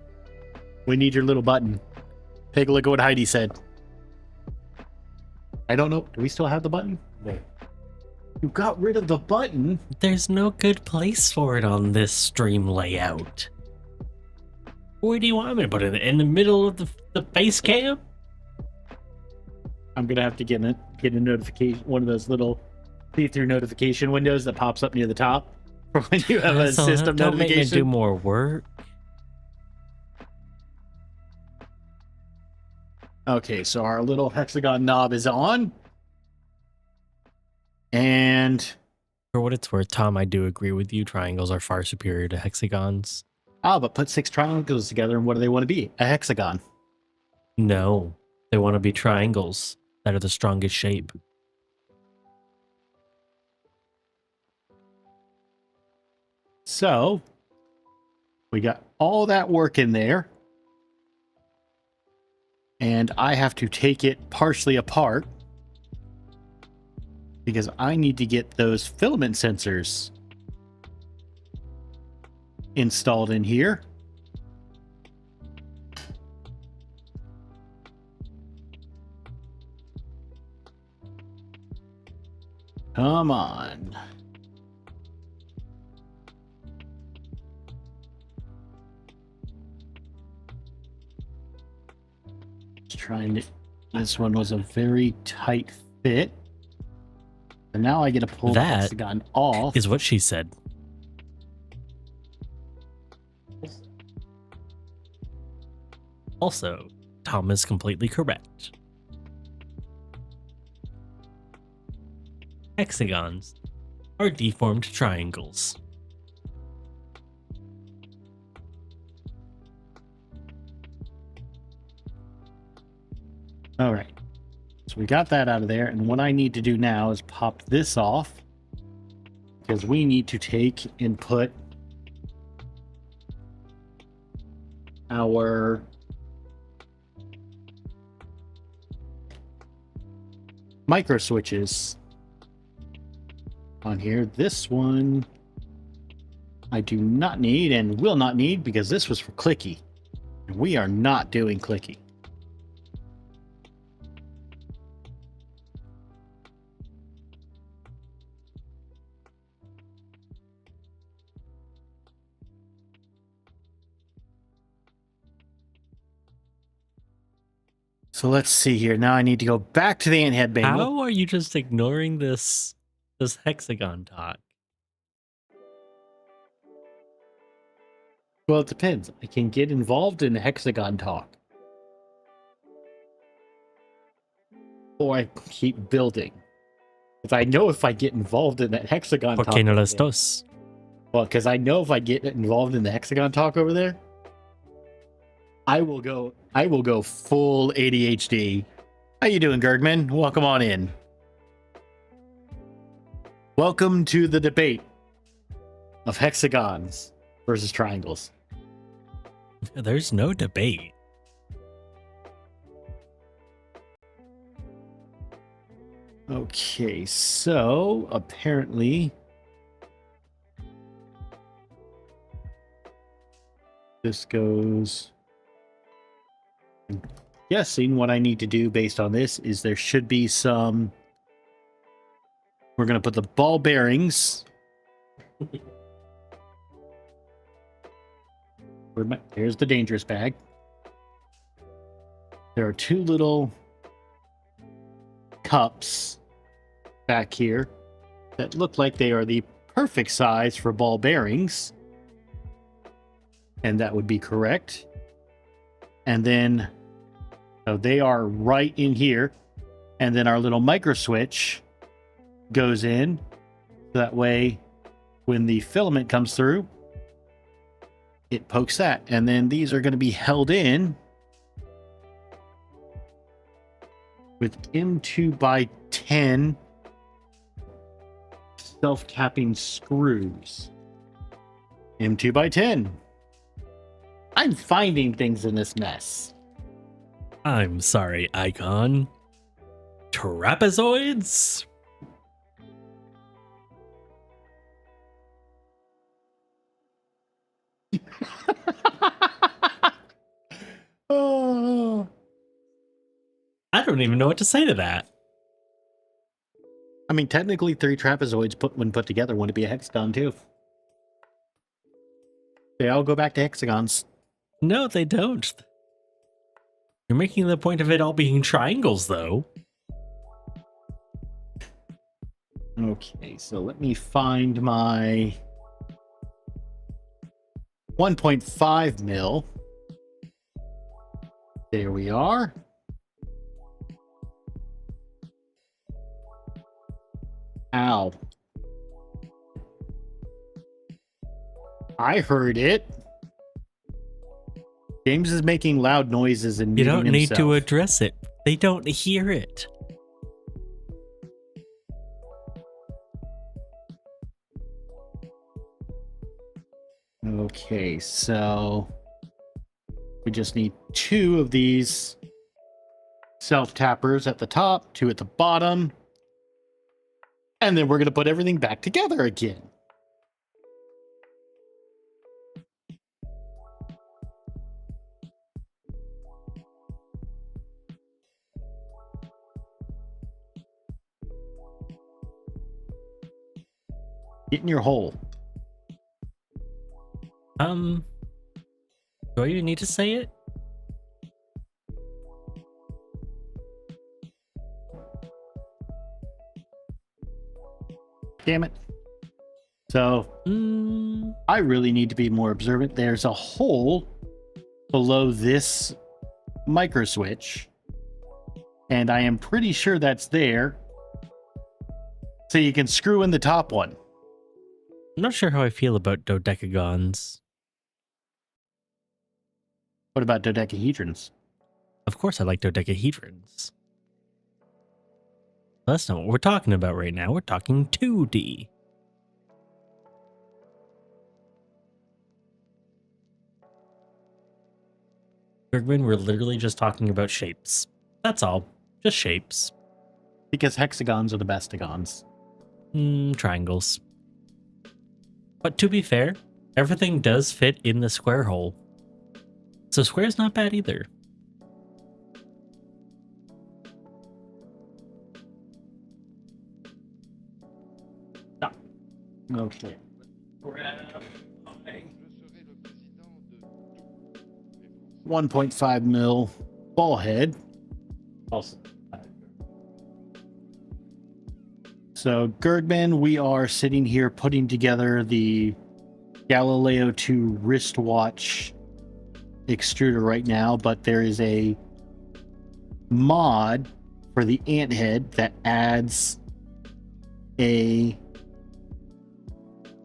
we need your little button. Take a look at what Heidi said. I don't know. Do we still have the button? No. You got rid of the button? There's no good place for it on this stream layout. Where do you want me to put it? In the middle of the face cam? I'm gonna have to get a notification, one of those little see-through notification windows that pops up near the top for when you have a So system don't make me notification. do more work. Okay, so our little hexagon knob is on. And For what it's worth, Tom, I do agree with you. Triangles are far superior to hexagons. but put 6 triangles together, and what do they want to be? A hexagon. No, they want to be triangles that are the strongest shape. So we got all that work in there. And I have to take it partially apart because I need to get those filament sensors installed in here. Come on. Trying to, this one was a very tight fit. And now I get to pull the That hexagon off. Is what she said. Also, Tom is completely correct. Hexagons are deformed triangles. All right. So we got that out of there. And what I need to do now is pop this off because we need to take and put our micro switches on here. This one I do not need and will not need because this was for clicky. And we are not doing clicky. So let's see here. Now I need to go back to the ant head bangle. How are you just ignoring this hexagon talk? Well, it depends. I can get involved in the hexagon talk. Or I keep building. Because I know if I get involved in that hexagon talk. ¿Por qué no las dos? Well, because I know if I get involved in the hexagon talk over there, I will go full ADHD. How you doing, Gergman? Welcome on in. Welcome to the debate of hexagons versus triangles. There's no debate. Okay, so apparently this goes. I'm guessing what I need to do based on this is there should be some. We're going to put the ball bearings. There's the dangerous bag. There are 2 little cups back here that look like they are the perfect size for ball bearings. And that would be correct. And then so they are right in here. And then our little micro switch goes in. So that way, when the filament comes through, it pokes that. And then these are going to be held in with M2x10 self-tapping screws. M2x10. I'm finding things in this mess. I'm sorry, Icon. Trapezoids? Oh. I don't even know what to say to that. I mean, technically, 3 trapezoids when put together wouldn't it be a hexagon too? They all go back to hexagons. No, they don't. You're making the point of it all being triangles, though. Okay, so let me find my 1.5 mil. There we are. Ow. I heard it. James is making loud noises and You muting don't need himself. to address it. They don't hear it. Okay, so we just need 2 of these self-tappers at the top, 2 at the bottom, and then we're going to put everything back together again. Get in your hole. Do I even need to say it? Damn it. So, I really need to be more observant. There's a hole below this micro switch, and I am pretty sure that's there. So you can screw in the top one. I'm not sure how I feel about dodecagons. What about dodecahedrons? Of course I like dodecahedrons. That's not what we're talking about right now. We're talking 2D. Bergman, we're literally just talking about shapes. That's all. Just shapes. Because hexagons are the bestagons. Triangles. But to be fair, everything does fit in the square hole. So square's not bad either. Okay. 1.5 mil ball head. Also. So, Gerdman, we are sitting here putting together the Galileo 2 wristwatch extruder right now, but there is a mod for the ant head that adds a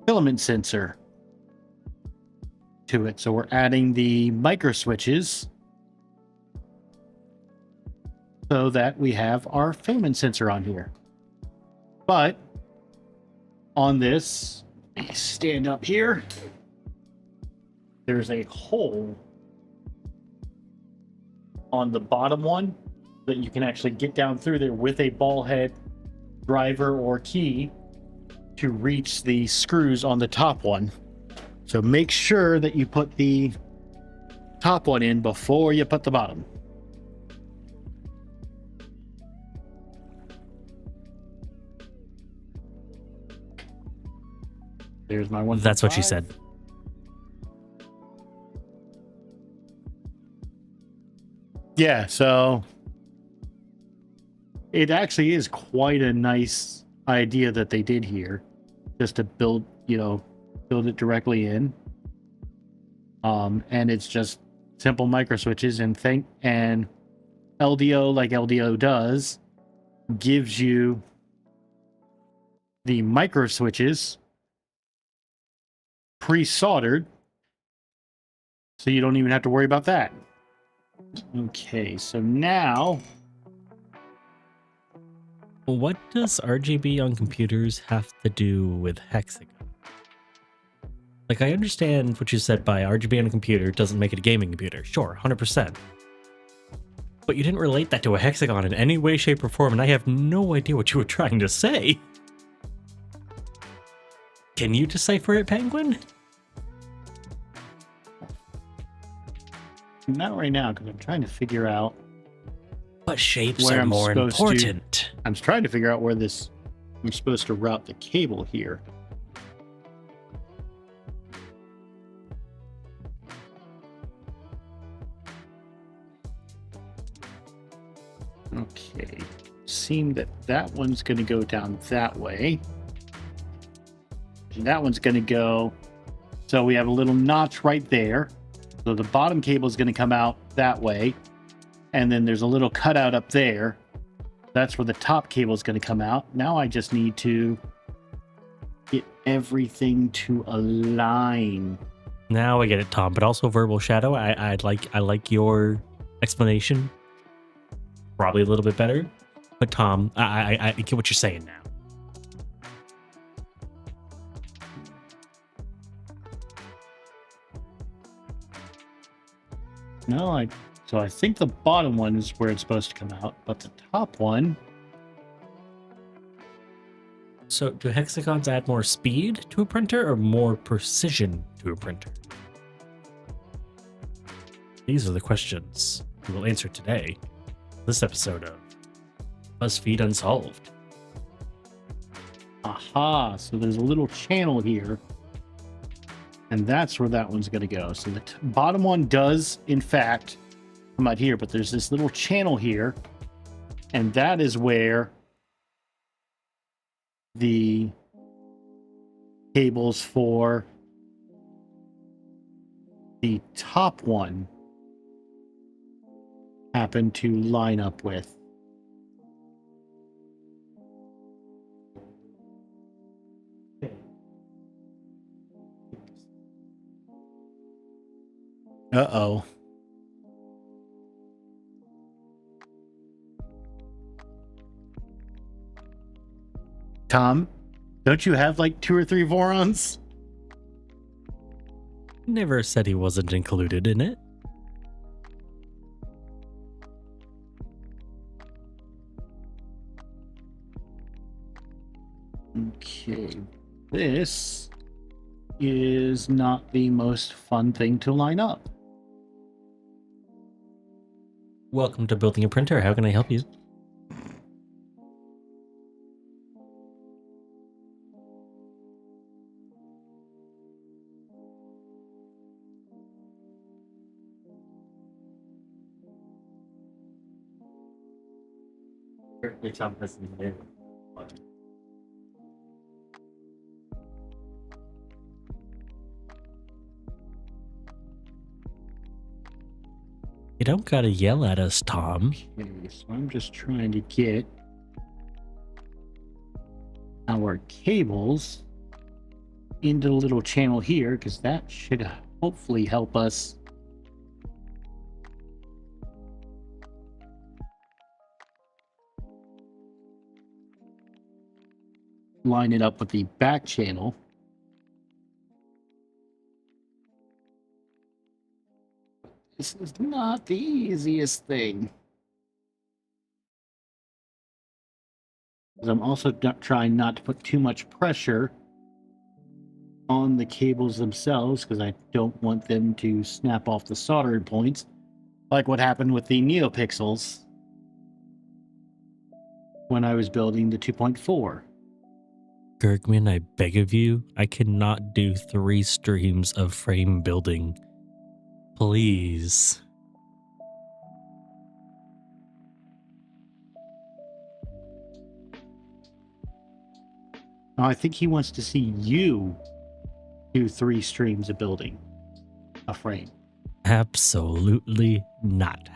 filament sensor to it. So we're adding the micro switches so that we have our filament sensor on here. But on this, stand up here, there's a hole on the bottom one that you can actually get down through there with a ball head driver or key to reach the screws on the top one. So make sure that you put the top one in before you put the bottom. There's my one. That's what she said. Yeah, so it actually is quite a nice idea that they did here, just to build it directly in. And it's just simple micro switches, and LDO, like LDO does, gives you the micro switches pre-soldered, so you don't even have to worry about that. Okay, so now What does RGB on computers have to do with hexagon? Like, I understand what you said by RGB on a computer doesn't make it a gaming computer. Sure, 100%. But you didn't relate that to a hexagon in any way, shape, or form, and I have no idea what you were trying to say. Can you decipher it, Penguin? Not right now, because I'm trying to figure out What shapes where are I'm more supposed important? I'm trying to figure out where I'm supposed to route the cable here. Okay. Seem that one's going to go down that way. And that one's going to go. So we have a little notch right there. So the bottom cable is going to come out that way. And then there's a little cutout up there. That's where the top cable is going to come out. Now I just need to get everything to align. Now I get it, Tom, but also verbal shadow. I like your explanation. Probably a little bit better. But Tom, I get what you're saying now. No, so I think the bottom one is where it's supposed to come out, but the top one. So do hexagons add more speed to a printer or more precision to a printer? These are the questions we will answer today. This episode of BuzzFeed Unsolved. Aha, so there's a little channel here. And that's where that one's going to go. So the bottom one does, in fact, come out here, but there's this little channel here. And that is where the cables for the top one happen to line up with. Uh-oh. Tom, don't you have like 2 or 3 Vorons? Never said he wasn't included in it. Okay, this is not the most fun thing to line up. Welcome to building a printer. How can I help you? You don't gotta yell at us, Tom. Okay, so I'm just trying to get our cables into the little channel here, because that should hopefully help us line it up with the back channel. This is not the easiest thing. I'm also trying not to put too much pressure on the cables themselves, because I don't want them to snap off the soldering points, like what happened with the NeoPixels when I was building the 2.4. Gergman, I beg of you, I cannot do 3 streams of frame building. Please. Now, I think he wants to see you do 3 streams of building a frame. Absolutely not.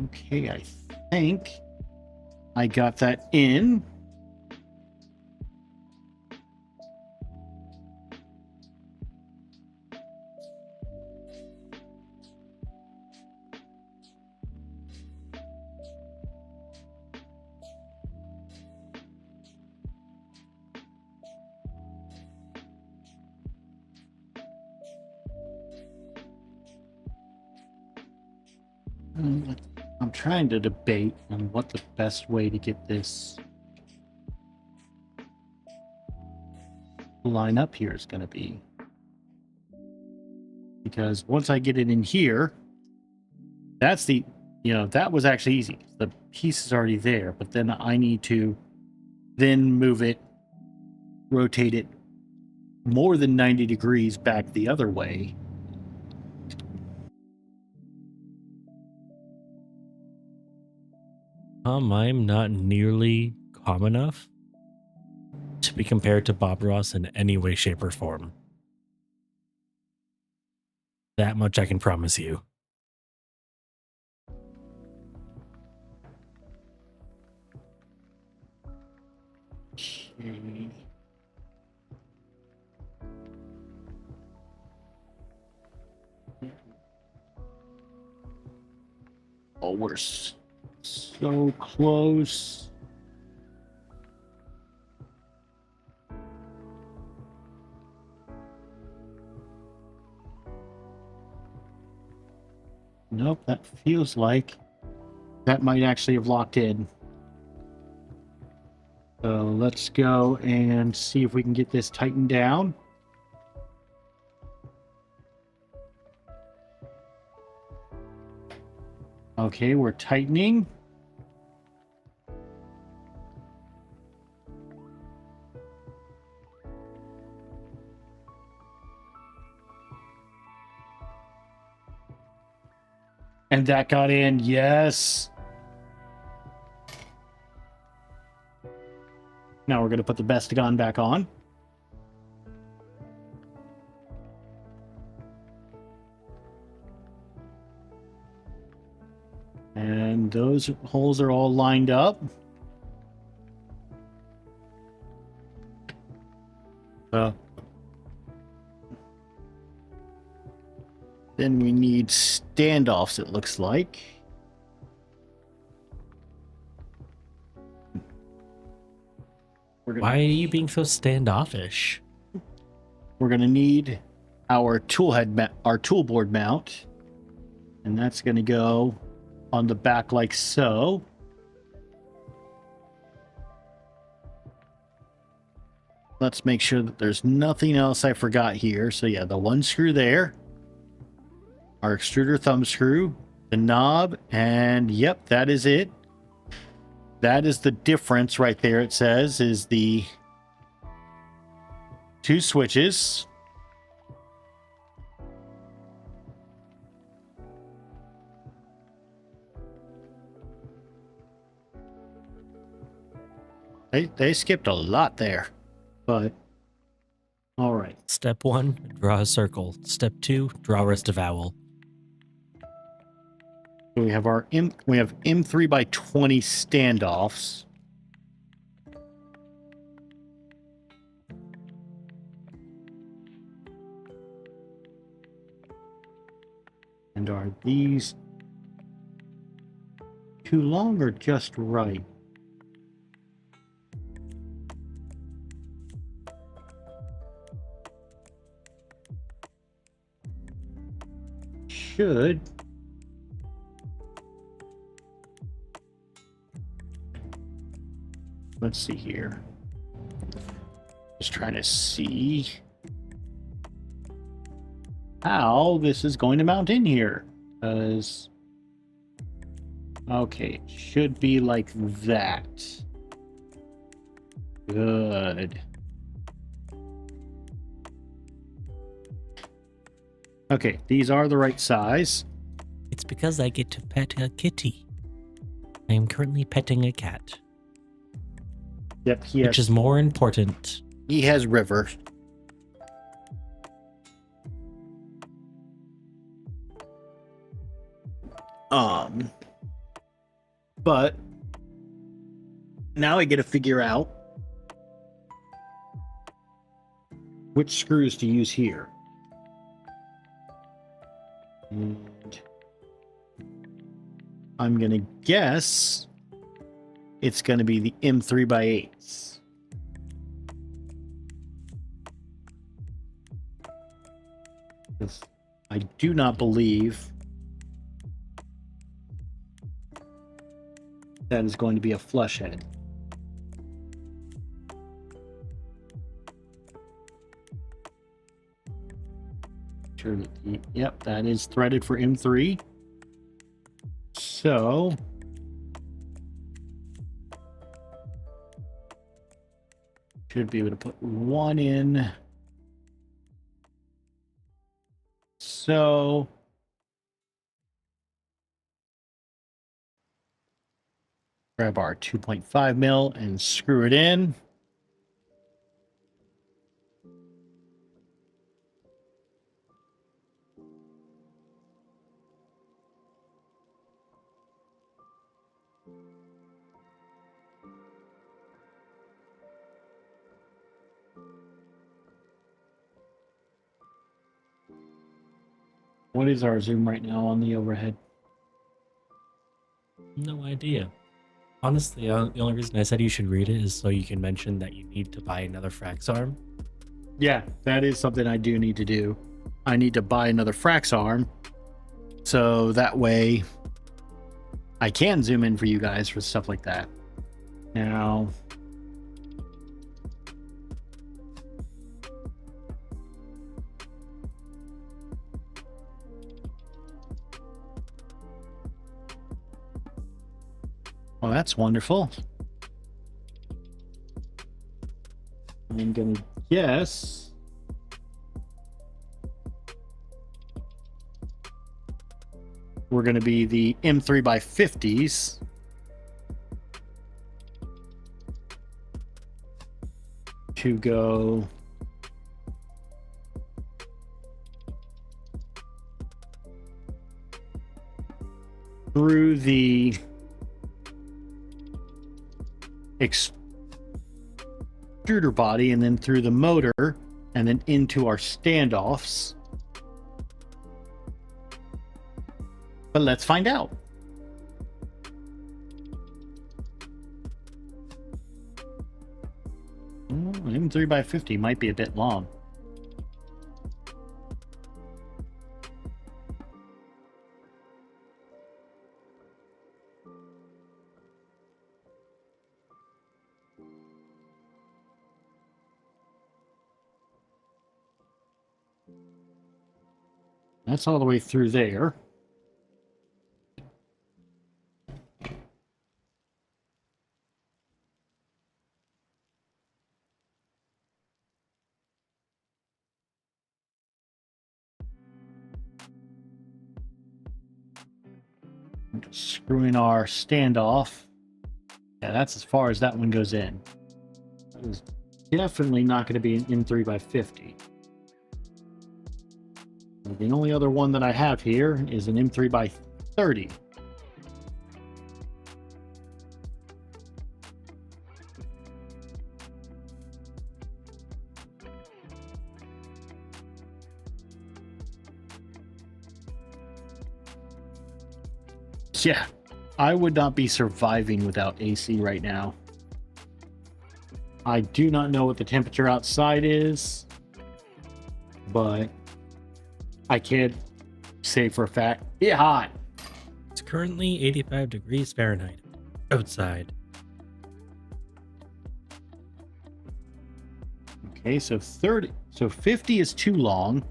Okay, I think I got that in. I'm trying to debate on what the best way to get this line up here is going to be. Because once I get it in here, that's the, that was actually easy. The piece is already there, but then I need to then move it, rotate it more than 90 degrees back the other way. I'm not nearly calm enough to be compared to Bob Ross in any way, shape, or form. That much I can promise you. Okay. Oh, we're so close. Nope, that feels like that might actually have locked in. So let's go and see if we can get this tightened down. Okay, we're tightening. And that got in, yes. Now we're going to put the Bestagon back on. And those holes are all lined up. Then we need standoffs, it looks like. Why are you being so standoffish? We're going to need our tool board mount, and that's going to go on the back like so. Let's make sure that there's nothing else I forgot here. So yeah, the one screw there, our extruder thumb screw, the knob, and yep, that is it. That is the difference right there. It says is the two switches. They skipped a lot there, but all right. Step 1, draw a circle. Step 2, draw rest of vowel. So we have our M3 by 20 standoffs. And are these too long or just right? Should. Let's see here. Just trying to see how this is going to mount in here. Because, okay, it should be like that. Good. Okay, these are the right size. It's because I get to pet a kitty. I am currently petting a cat. Yep, which is more important. He has River. But now I get to figure out which screws to use here. And I'm going to guess it's going to be the M3 by 8s. I do not believe That is going to be a flush head. Sure. Yep, that is threaded for M3. So should be able to put one in. So grab our 2.5 mil and screw it in. What is our zoom right now on the overhead? No idea. Honestly, the only reason I said you should read it is so you can mention that you need to buy another Frax arm. Yeah, that is something I do need to do. I need to buy another Frax arm, so that way I can zoom in for you guys for stuff like that. Now, well, that's wonderful. I'm gonna guess we're gonna be the M3 by 50s. To go through the extruder body and then through the motor and then into our standoffs. But let's find out. M3 by 50 might be a bit long. That's all the way through there. Screwing our standoff. Yeah, that's as far as that one goes in. That is definitely not going to be an M3 by 50. The only other one that I have here is an M3 by 30. Yeah, I would not be surviving without AC right now. I do not know what the temperature outside is, but I can't say for a fact it's hot. It's currently 85 degrees Fahrenheit outside. Okay, so 50 is too long.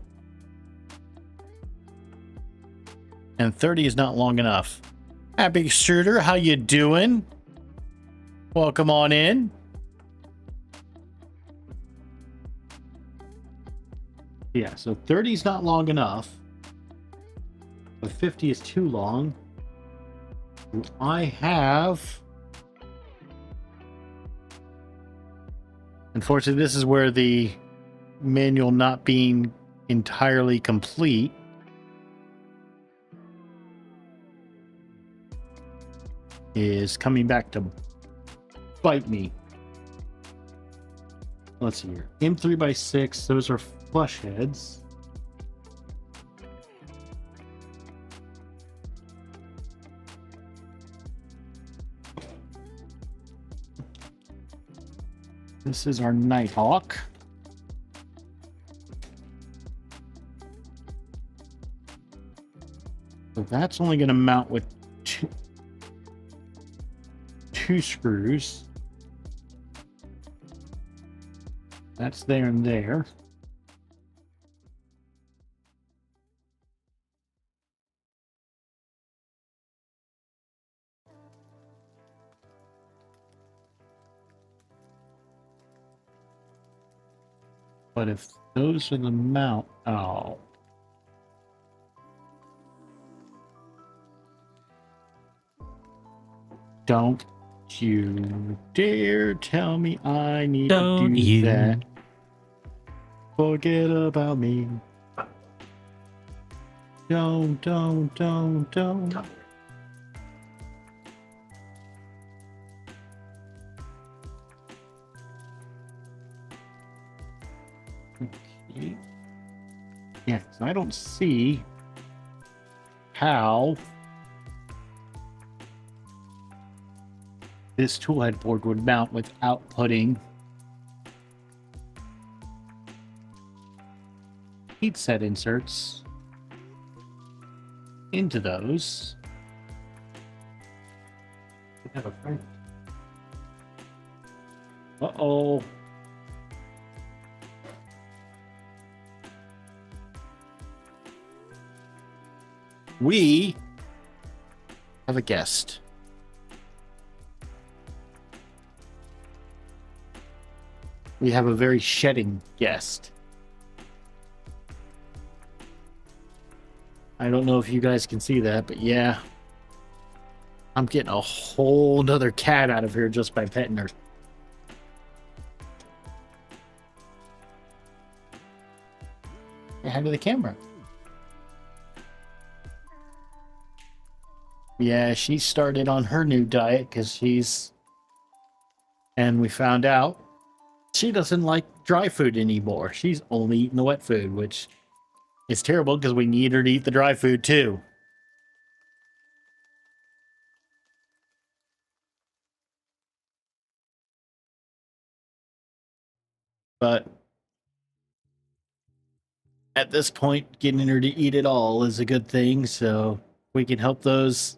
And 30 is not long enough. Happy Extruder, how you doing? Welcome on in. Yeah, so 30 is not long enough. But 50 is too long. I have... Unfortunately, this is where the manual not being entirely complete is coming back to bite me. Let's see here. M3 by 6, those are flush heads. This is our Nighthawk. So that's only going to mount with two. 2 screws. That's there and there. But if those are the mount, oh. Don't you dare tell me I need Don't to do you? that. Forget about me. Don't. Okay. Yeah, so I don't see how this tool head board would mount without putting heat set inserts into those. We have a friend. Uh-oh. We have a guest. We have a very shedding guest. I don't know if you guys can see that, but yeah. I'm getting a whole nother cat out of here just by petting her. Ahead of the camera. Yeah, she started on her new diet because she's... And we found out she doesn't like dry food anymore. She's only eating the wet food, which is terrible because we need her to eat the dry food too. But at this point, getting her to eat it all is a good thing. So we can help those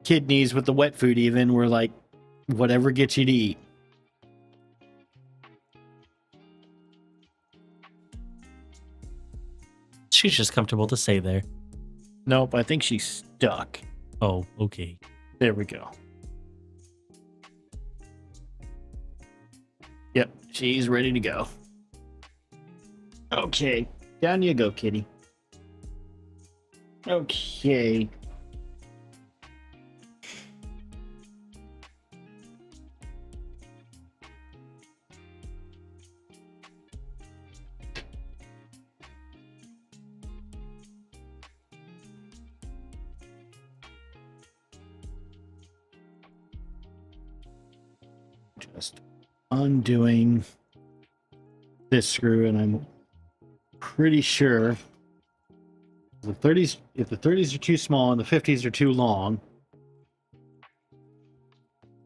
kidneys with the wet food even. We're like, whatever gets you to eat. She's just comfortable to stay there. Nope, I think she's stuck. Oh, okay. There we go. Yep, she's ready to go. Okay, down you go, kitty. Okay. Just undoing this screw, and I'm pretty sure the 30s, if the 30s are too small and the 50s are too long,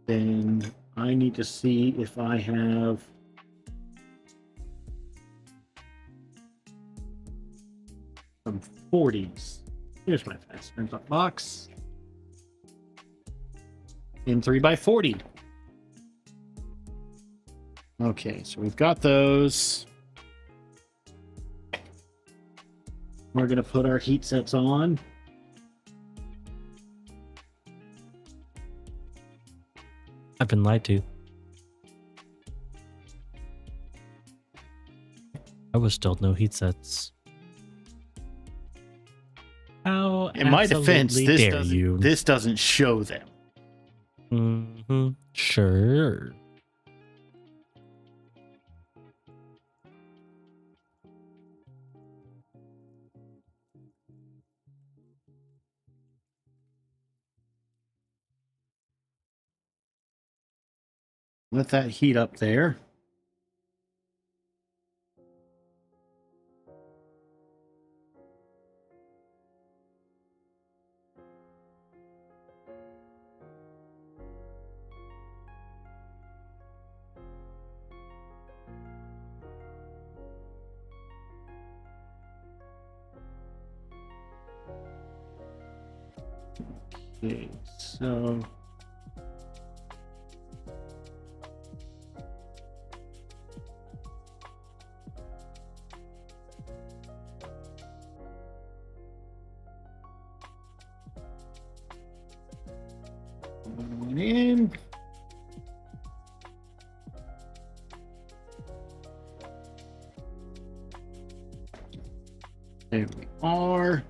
then I need to see if I have some 40s. Here's my fastener box in 3x40. Okay, so we've got those. We're going to put our heat sets on. I've been lied to. I was told no heat sets. How In my defense, absolutely this doesn't show them. Mm-hmm. Sure. Let that heat up there. Okay, so One in. There we are.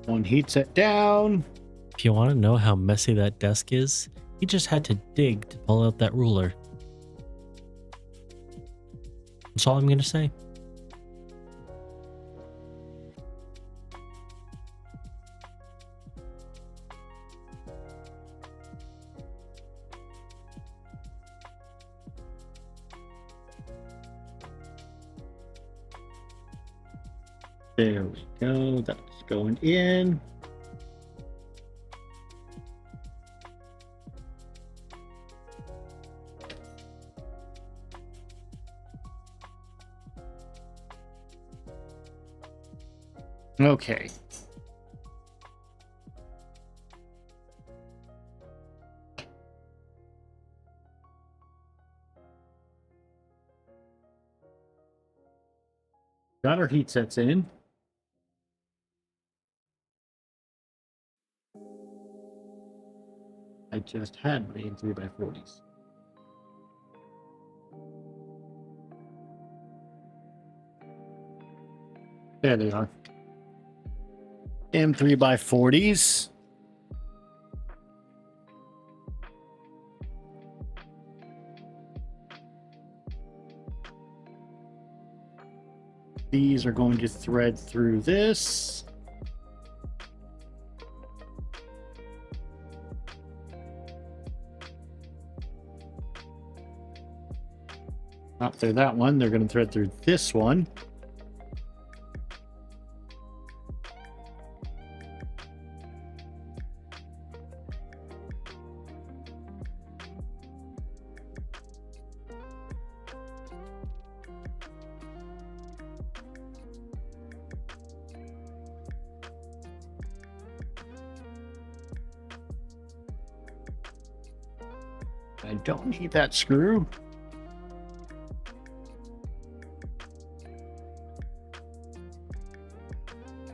One heat set down. If you want to know how messy that desk is, he just had to dig to pull out that ruler. That's all I'm going to say. There we go. That's going in. Okay. Got our heat sets in. I just had my 3x40s. There they are. M3x40s. These are going to thread through this. Not through that one. They're going to thread through this one. I don't need that screw.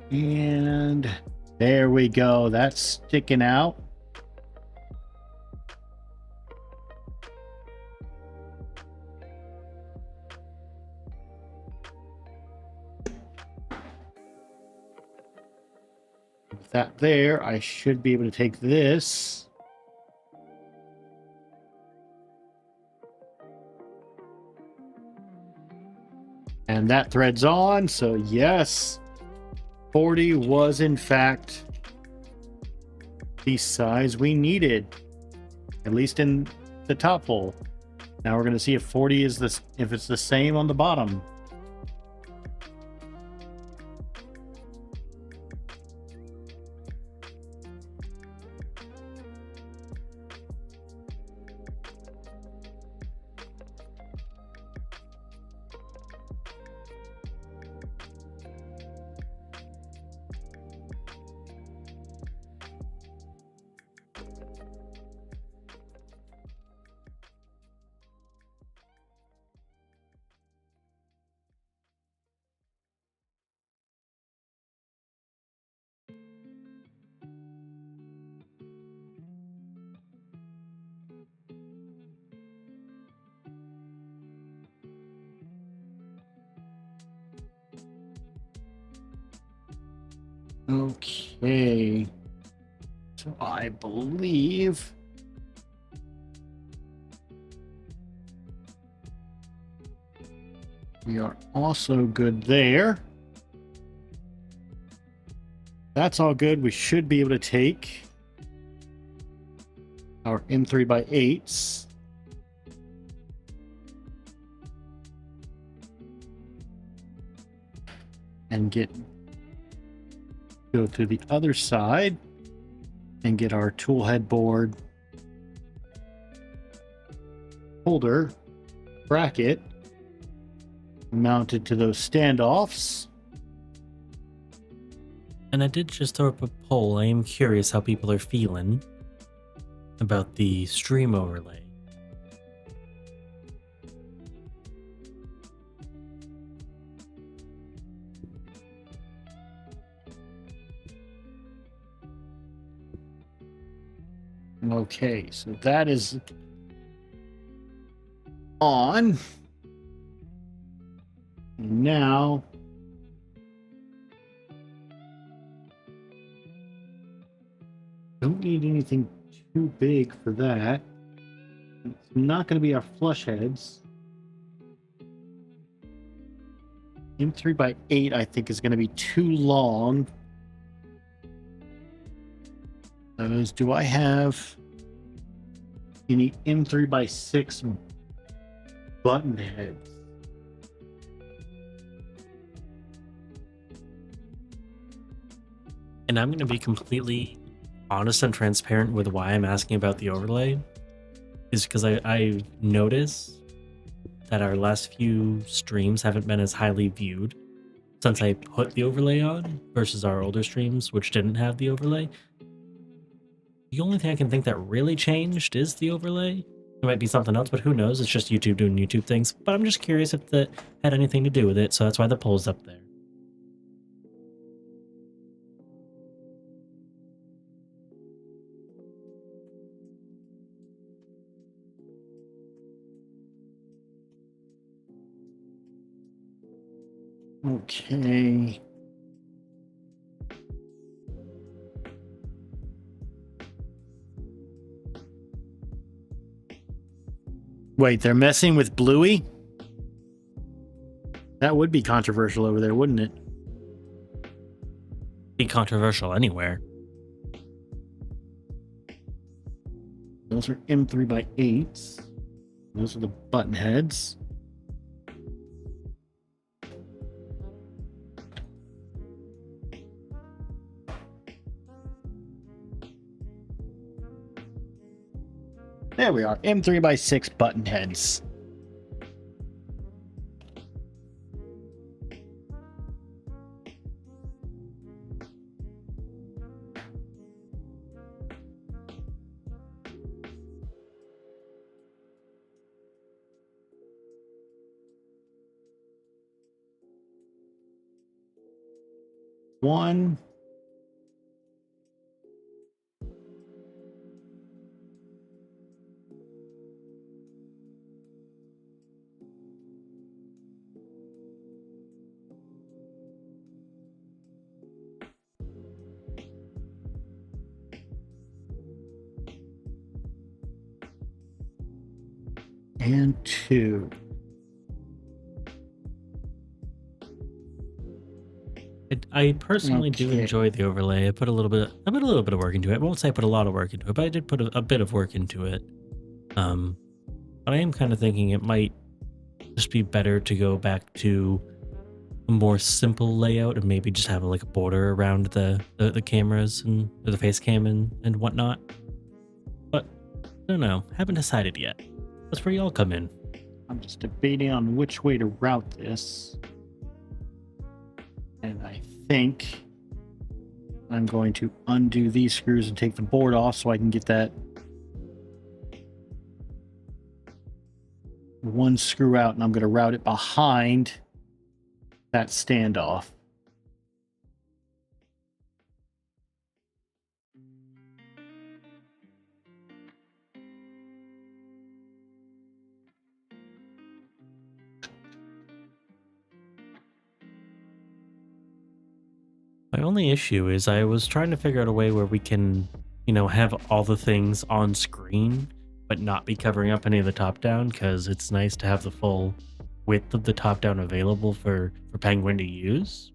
And there we go. That's sticking out. With that there, I should be able to take this. And that threads on, so yes, 40 was in fact the size we needed, at least in the top hole. Now we're going to see if 40 is this, if it's the same on the bottom. Okay, so I believe we are also good there. That's all good. We should be able to take our M3x8s and go to the other side and get our tool head board holder bracket mounted to those standoffs. And I did just throw up a poll. I am curious how people are feeling about the stream overlay. Okay, so that is on. Now, don't need anything too big for that. It's not going to be our flush heads. M3x8, I think, is going to be too long. Those, do I have any M3x6 button heads? And I'm going to be completely honest and transparent with why I'm asking about the overlay. Is because I noticed that our last few streams haven't been as highly viewed since I put the overlay on versus our older streams, which didn't have the overlay. The only thing I can think that really changed is the overlay. It might be something else, but who knows? It's just YouTube doing YouTube things. But I'm just curious if that had anything to do with it, so that's why the poll's up there. Okay. Wait, they're messing with Bluey? That would be controversial over there, wouldn't it? Be controversial anywhere. Those are M3x8s. Those are the button heads. There we are, M3x6 button heads. One. And two. I personally do Okay. enjoy the overlay. I put a little bit of work into it. I won't say I put a lot of work into it, but I did put a bit of work into it. But I am kind of thinking it might just be better to go back to a more simple layout and maybe just have like a border around the cameras and or the face cam and whatnot. But I don't know. Haven't decided yet. That's where y'all come in. I'm just debating on which way to route this. And I think I'm going to undo these screws and take the board off so I can get that one screw out, and I'm going to route it behind that standoff. My only issue is I was trying to figure out a way where we can, have all the things on screen, but not be covering up any of the top down, because it's nice to have the full width of the top down available for Penguin to use.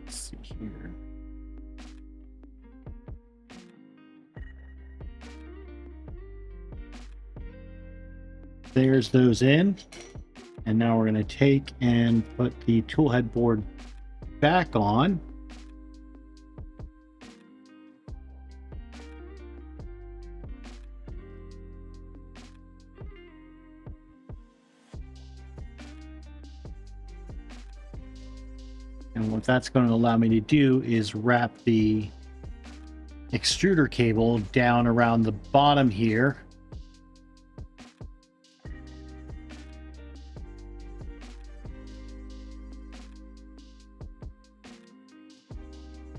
Let's see here. There's those in. And now we're going to take and put the tool head board back on. And what that's going to allow me to do is wrap the extruder cable down around the bottom here.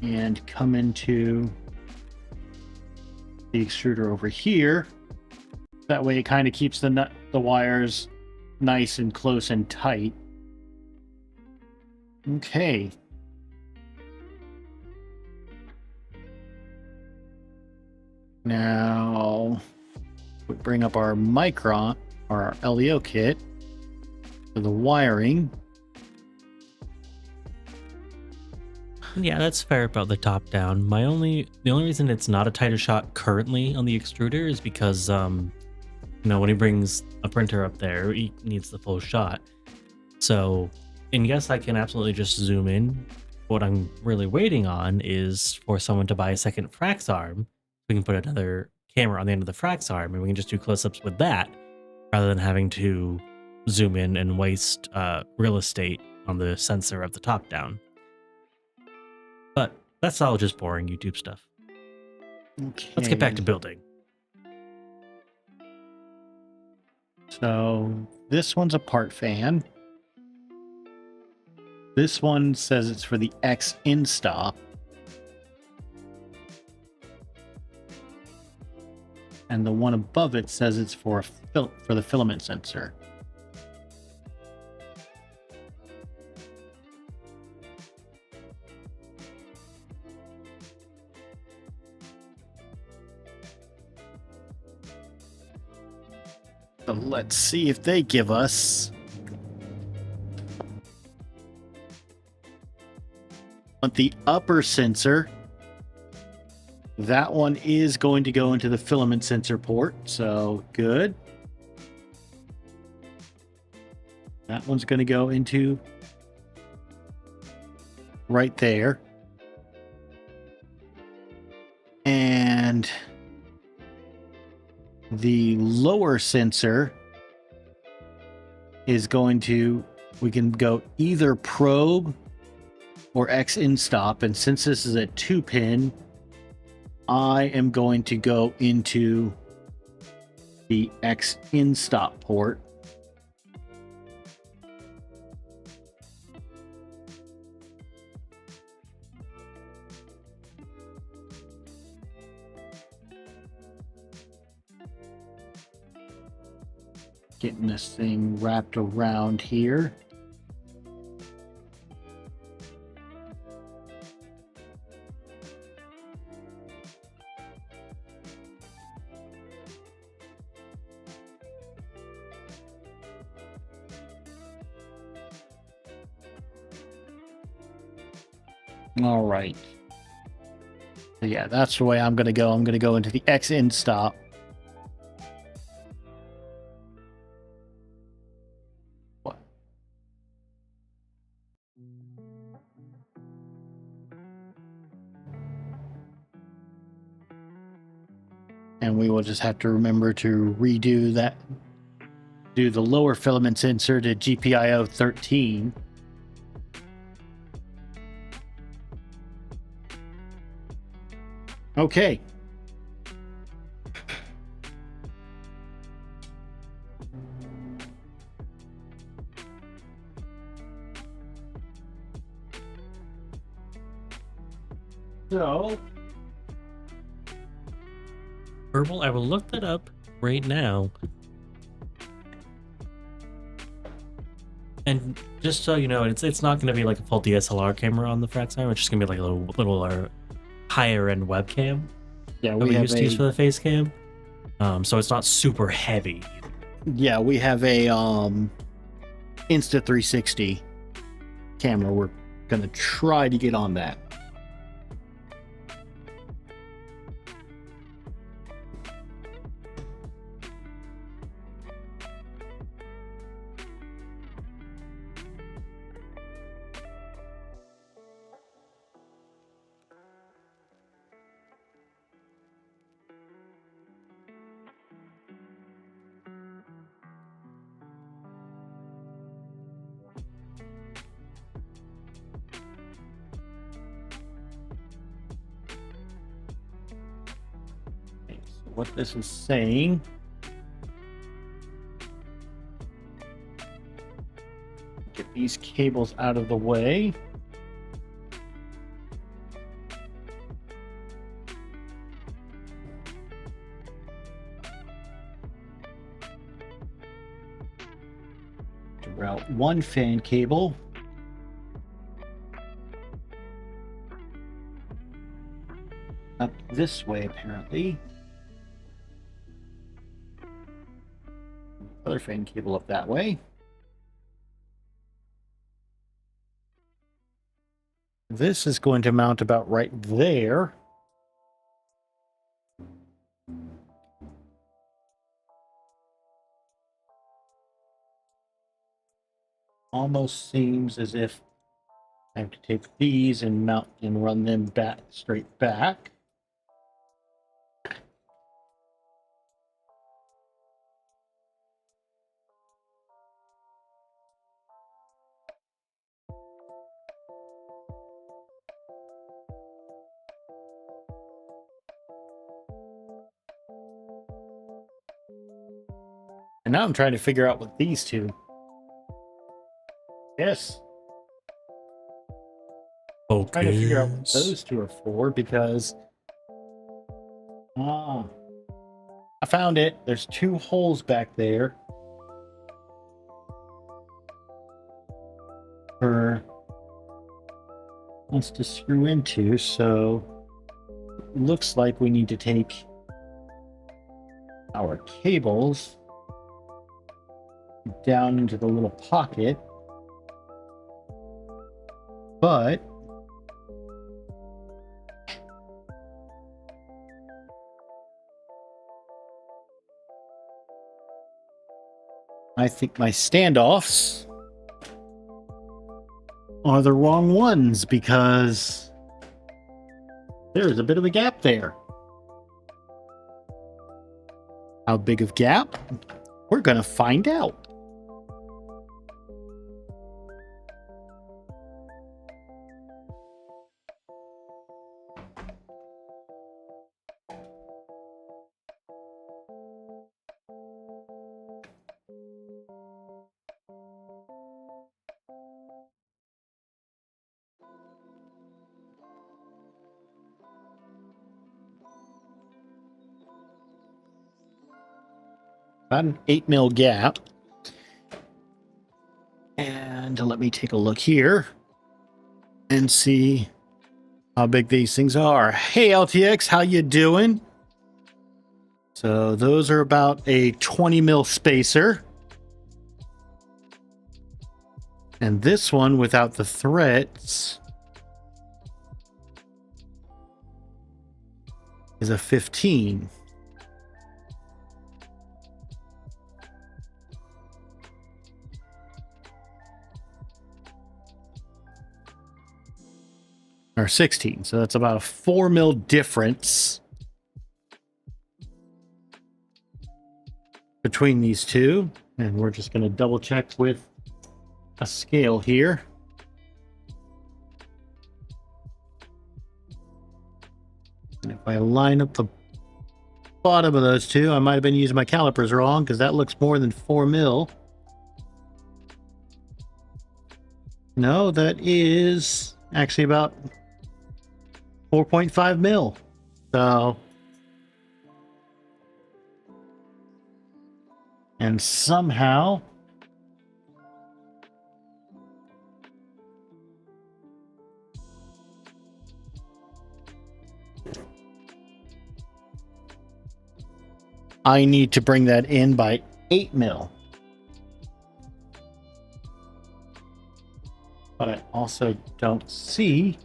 And come into the extruder over here. That way it kind of keeps the wires nice and close and tight. Okay. Now we bring up our Micron or our LEO kit for the wiring. Yeah, that's fair about the top down. The only reason it's not a tighter shot currently on the extruder is because when he brings a printer up there, he needs the full shot. So, and yes, I can absolutely just zoom in. What I'm really waiting on is for someone to buy a second Frax arm. We can put another camera on the end of the Frax arm, and we can just do close-ups with that, rather than having to zoom in and waste real estate on the sensor of the top down. But that's all just boring YouTube stuff. Okay. Let's get back to building. So this one's a part fan. This one says it's for the X in-stop. And the one above it says it's for the filament sensor. So let's see if they give us. Want the upper sensor. That one is going to go into the filament sensor port, so good. That one's going to go into right there. And the lower sensor is going to, we can go either probe or X in stop. And since this is a 2-pin, I am going to go into the X in stop port. Getting this thing wrapped around here. All right. So yeah, that's the way I'm going to go. I'm going to go into the X in stop. What? And we will just have to remember to redo that. Do the lower filament sensor to GPIO 13. Okay. So, Herbal, I will look that up right now. And just so you know, it's not going to be like a full DSLR camera on the Frax arm. It's just going to be like a little higher end webcam. yeah, We used to use for the face cam. So it's not super heavy. Yeah, we have a Insta360 camera. We're gonna try to get on that. what this is saying. Get these cables out of the way. To route one fan cable. Up this way, apparently. Other fan cable up that way. This is going to mount about right there. Almost seems as if I have to take these and mount and run them back straight back. And now I'm trying to figure out what these two. Yes. Okay. Trying to figure out what those two are for because I found it. There's two holes back there for us to screw into, so looks like we need to take our cables down into the little pocket, but I think my standoffs are the wrong ones because there's a bit of a gap there. How big of gap? We're going to find out. About an 8 mil gap. And let me take a look here and see how big these things are. Hey LTX, how you doing? So those are about a 20 mil spacer. And this one without the threads is a 15. Or 16. So that's about a 4 mil difference between these two. And we're just going to double check with a scale here. And if I line up the bottom of those two, I might have been using my calipers wrong because that looks more than 4 mil. No, that is actually about 4.5 mil. So, and somehow I need to bring that in by 8 mil. But I also don't see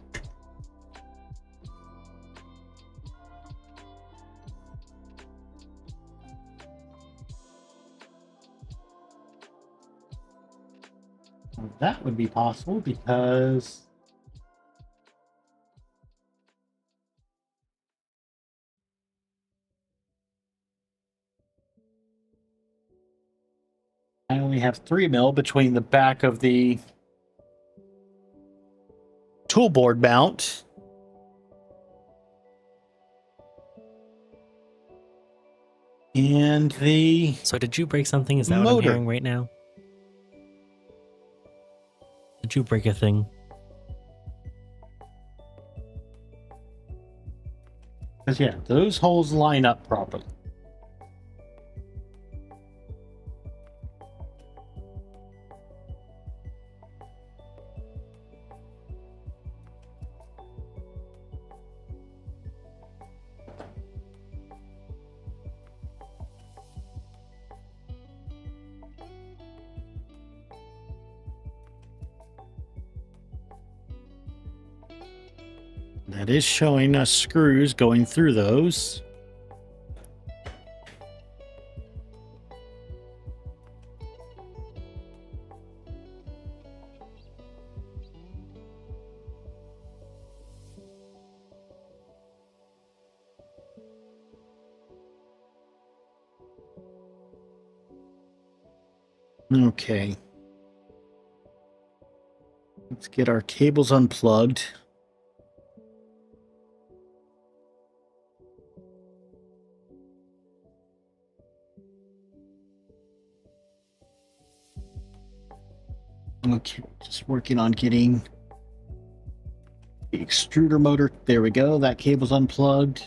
that would be possible because I only have 3 mil between the back of the toolboard mount And the So did you break something? Is that what I'm motor. hearing right now? Did you break a thing? Because yeah, those holes line up properly. That is showing us screws going through those. Okay. Let's get our cables unplugged. Okay, just working on getting the extruder motor. There we go. That cable's unplugged.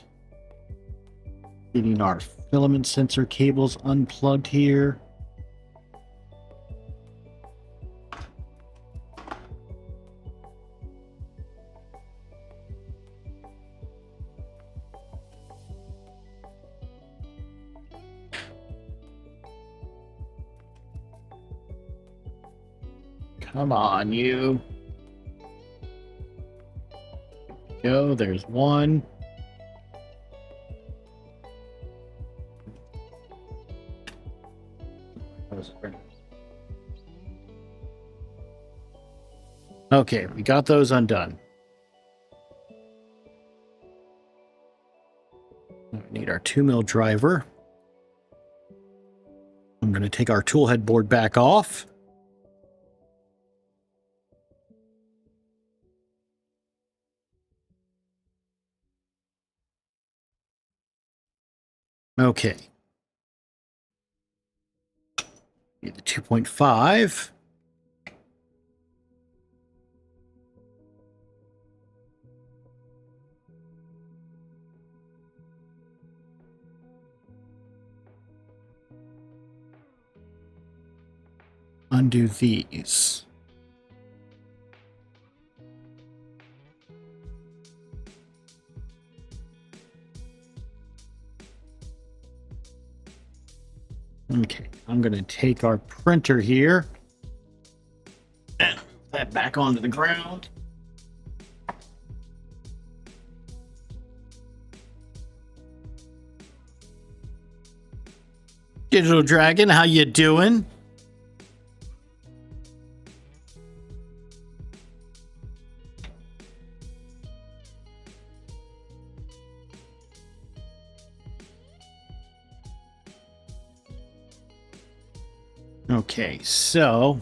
Getting our filament sensor cables unplugged here. Come on, you. Go, there's one. Okay, we got those undone. We need our 2mm driver. I'm going to take our tool head board back off. Okay. Need the 2.5. Undo these. Okay, I'm going to take our printer here and move that back onto the ground. Digital Dragon, how you doing? Okay, so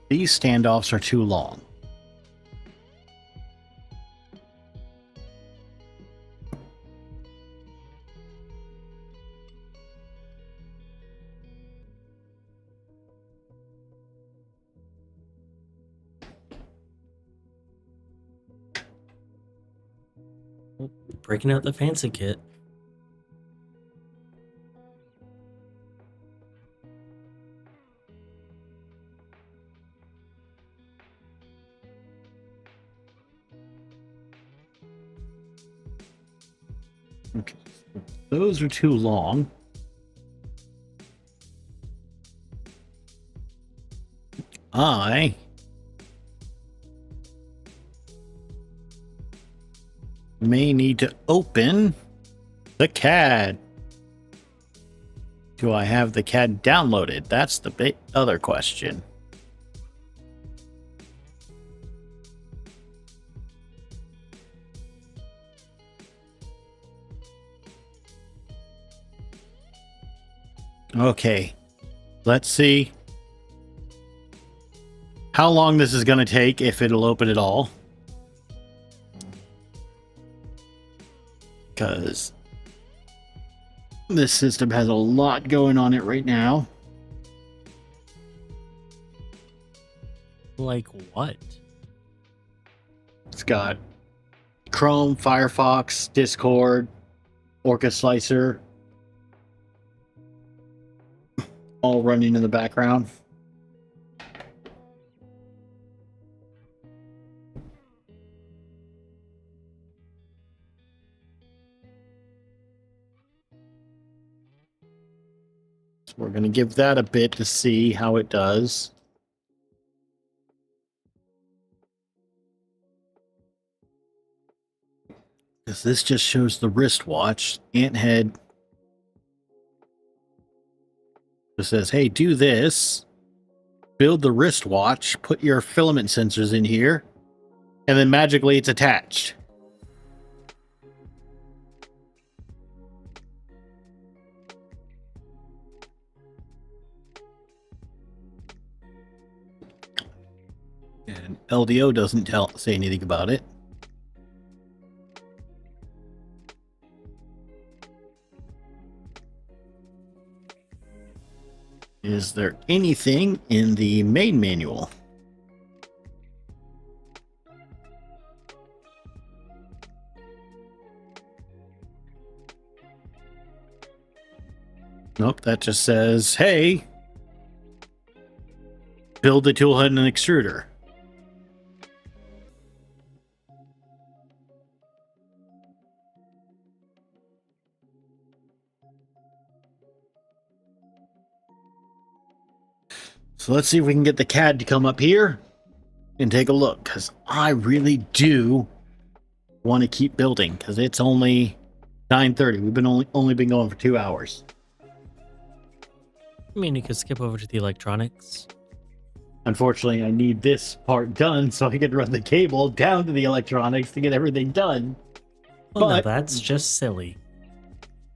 these standoffs are too long. Breaking out the fancy kit. Okay, those are too long. I may need to open the CAD. Do I have the CAD downloaded? That's the other question. Okay, let's see how long this is going to take, if it'll open at all. because this system has a lot going on it right now. Like what? It's got Chrome, Firefox, Discord, Orca Slicer, all running in the background. So we're going to give that a bit to see how it does. Because this just shows the wristwatch. Anthead just says, hey, do this. Build the wristwatch. Put your filament sensors in here. And then magically it's attached. And LDO doesn't say anything about it. Is there anything in the main manual? Nope, that just says, hey, build the tool head and an extruder. So let's see if we can get the CAD to come up here and take a look, because I really do want to keep building, because it's only 9:30. We've been only been going for 2 hours. I mean, you could skip over to the electronics. Unfortunately, I need this part done so I can run the cable down to the electronics to get everything done. Well, no, that's just silly.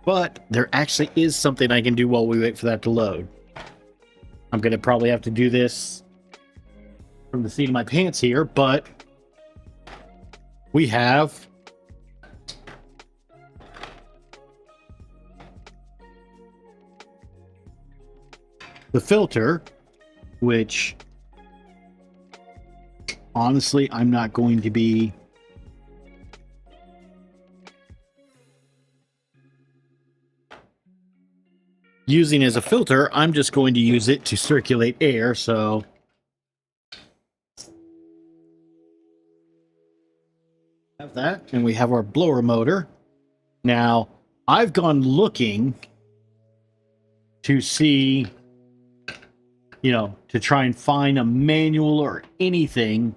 But there actually is something I can do while we wait for that to load. I'm going to probably have to do this from the seat of my pants here, but we have the filter, which honestly, I'm not going to be using as a filter. I'm just going to use it to circulate air. So have that, and we have our blower motor. Now, I've gone looking to see, to try and find a manual or anything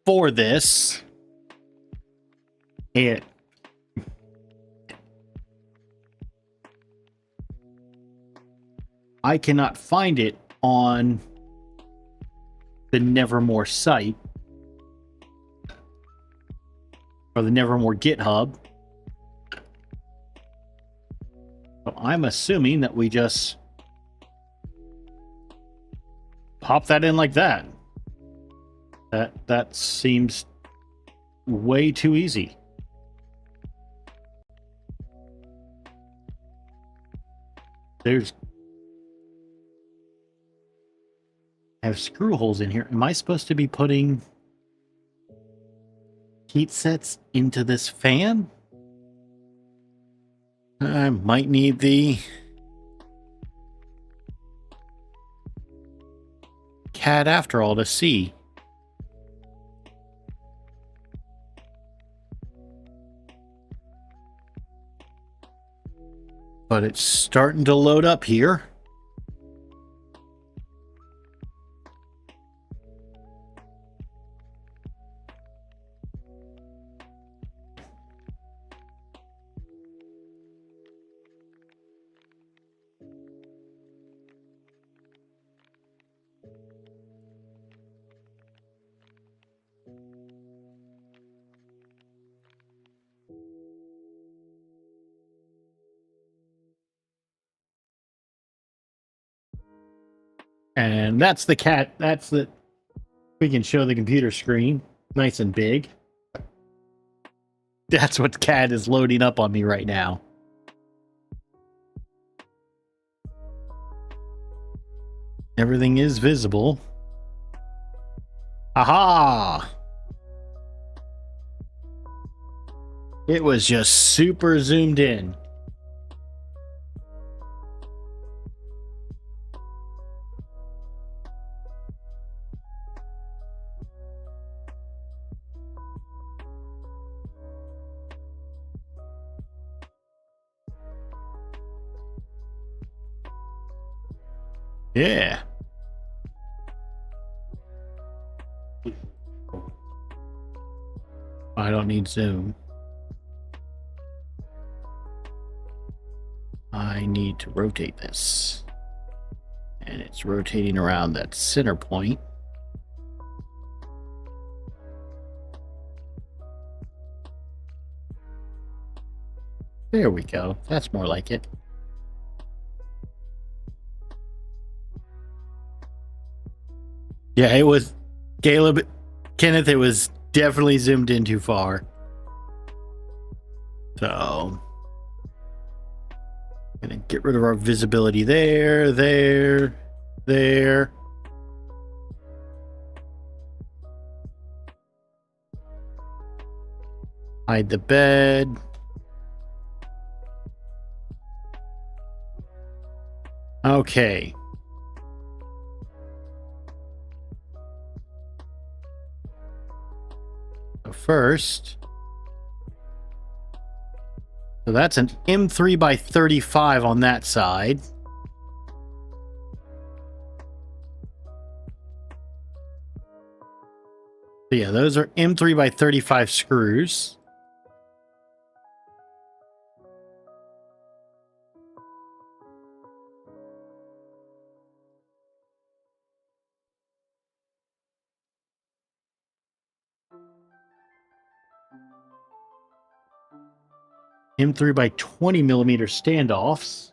for this. And I cannot find it on the Nevermore site or the Nevermore GitHub. So I'm assuming that we just pop that in like that. That seems way too easy. I have screw holes in here. Am I supposed to be putting heat sets into this fan? I might need the CAD after all to see. But it's starting to load up here. And that's the cat. We can show the computer screen nice and big. That's what CAD is loading up on me right now. Everything is visible. Aha! It was just super zoomed in. Yeah. I don't need zoom. I need to rotate this. And it's rotating around that center point. There we go. That's more like it. Yeah, it was, Caleb, Kenneth, it was definitely zoomed in too far. So, gonna get rid of our visibility there. Hide the bed. Okay. So first, so that's an M3 by 35 on that side. So yeah, those are M3 by 35 screws. M3 by 20 millimeter standoffs.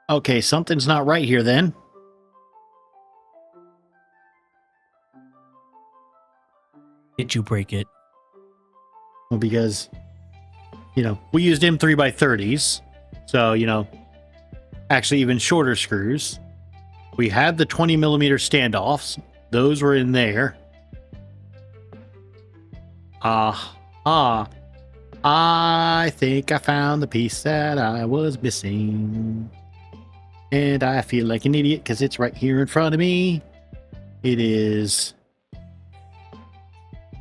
Okay, something's not right here then. Did you break it? Well, because, you know, we used M3 by 30s. So, you know, actually even shorter screws. We had the 20 millimeter standoffs. Those were in there. I think I found the piece that I was missing. And I feel like an idiot because it's right here in front of me. It is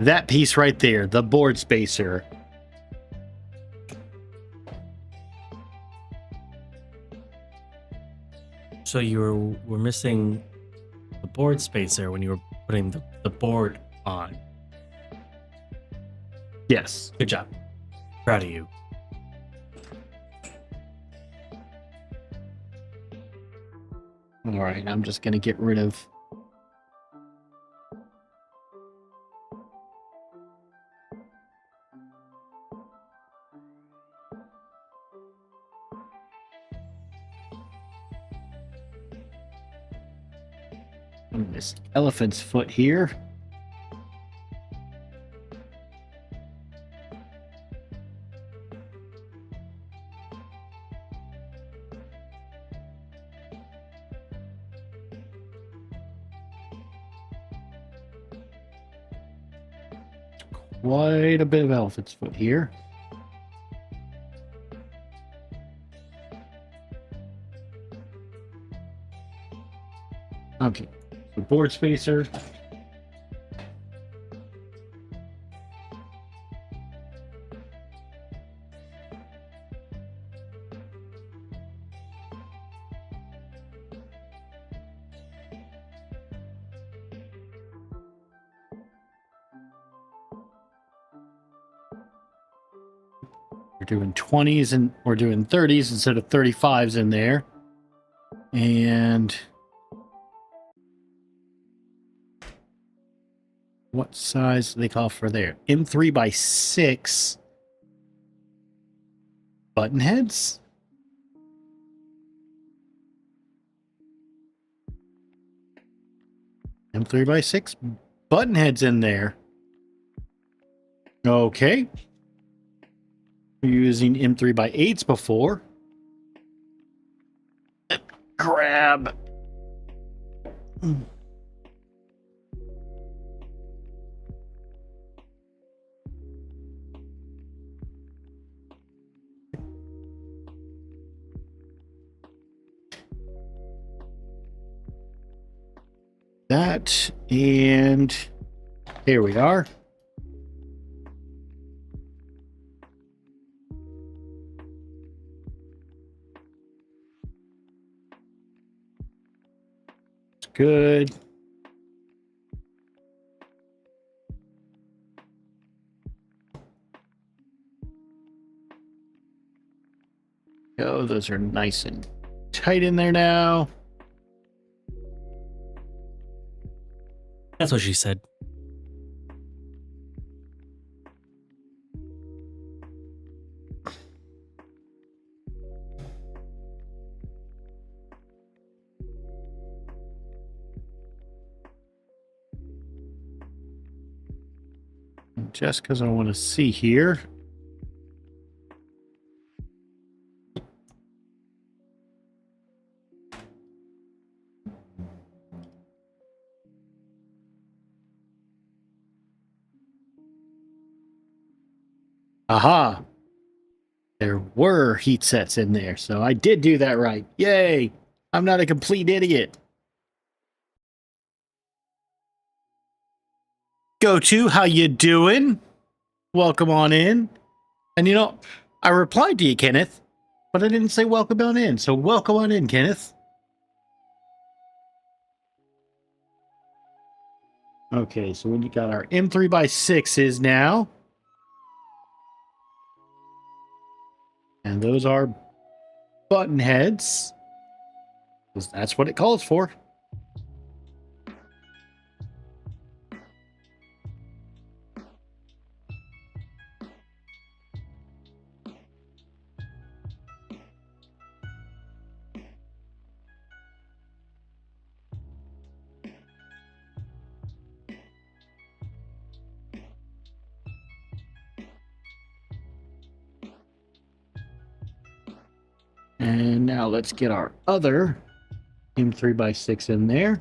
that piece right there, the board spacer. So you were missing the board spacer when you were putting the board on. Yes. Good job. Proud of you. All right, I'm just going to get rid of this elephant's foot here. Quite a bit of elephant's foot here. Okay, so board spacer. We're doing 20s and we're doing 30s instead of 35s in there. And what size do they call for there? M3 by 6 button heads. M3x6 button heads in there. Okay. We're using M3x8s before. Grab. That, and here we are. It's good. Oh, those are nice and tight in there now. That's what she said. Just because I want to see here. Aha! There were heat sets in there, so I did do that right. Yay! I'm not a complete idiot. Go to, how you doing? Welcome on in. And you know, I replied to you, Kenneth, but I didn't say welcome on in. So welcome on in, Kenneth. Okay, so we got our M3x6s now. And those are button heads, because that's what it calls for. And now let's get our other M3x6 in there.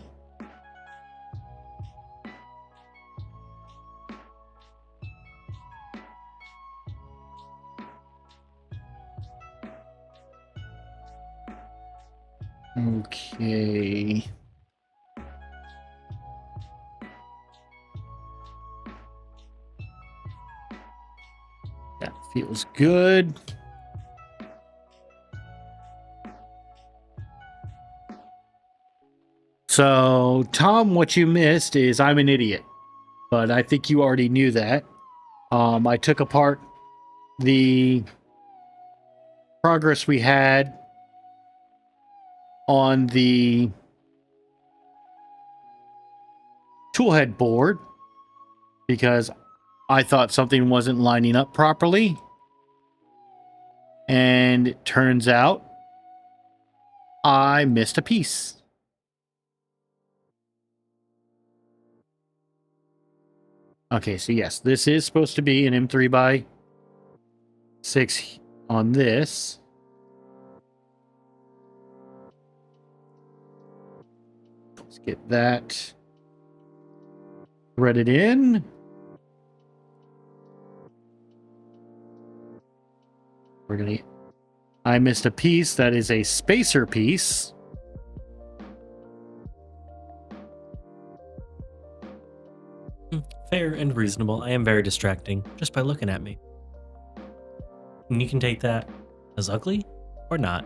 Okay. That feels good. So, Tom, what you missed is I'm an idiot, but I think you already knew that. I took apart the progress we had on the toolhead board because I thought something wasn't lining up properly. And it turns out I missed a piece. Okay, so yes, this is supposed to be an M3x6 on this. Let's get that threaded in. We're gonna. I missed a piece. That is a spacer piece. Fair and reasonable. I am very distracting just by looking at me. And you can take that as ugly or not.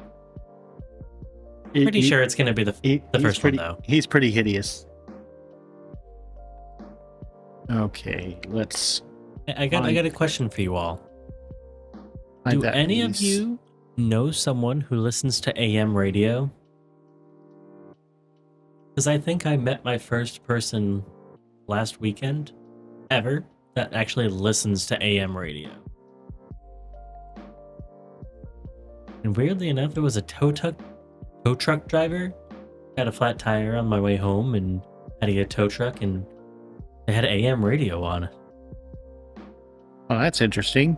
Pretty sure it's going to be the first one, though. He's pretty hideous. Okay, let's... I got a question for you all. Do any of you know someone who listens to AM radio? Because I think I met my first person last weekend ever that actually listens to AM radio. And weirdly enough, there was a tow truck driver. Got a flat tire on my way home, and had a tow truck and they had AM radio on it. Oh, that's interesting.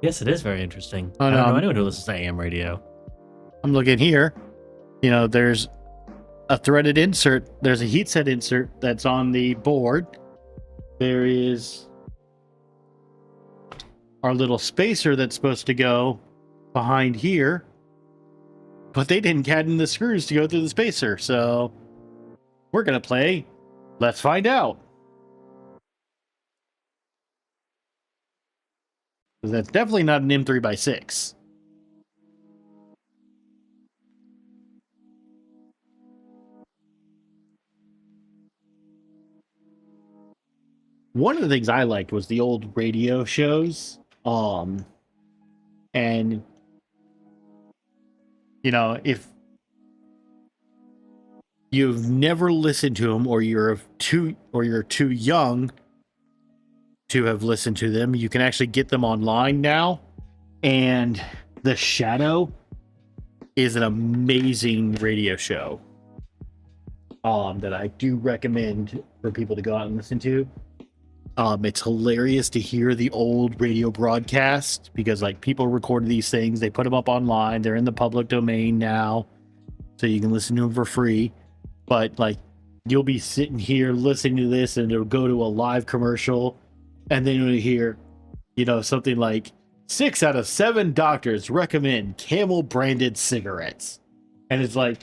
Yes, it is very interesting. Oh, I no, don't know I'm- anyone who listens to AM radio. I'm looking here. You know, there's a threaded insert. There's a heat set insert that's on the board. There is our little spacer that's supposed to go behind here. But they didn't add in the screws to go through the spacer. So we're going to play Let's Find Out. 'Cause that's definitely not an M3x6. One of the things I liked was the old radio shows. And you know, if you've never listened to them or you're too young to have listened to them, you can actually get them online now. And The Shadow is an amazing radio show that I do recommend for people to go out and listen to. It's hilarious to hear the old radio broadcast because like people record these things, they put them up online, they're in the public domain now, so you can listen to them for free. But like you'll be sitting here listening to this and it'll go to a live commercial and then you'll hear, you know, something like 6 out of 7 doctors recommend Camel branded cigarettes. And it's like,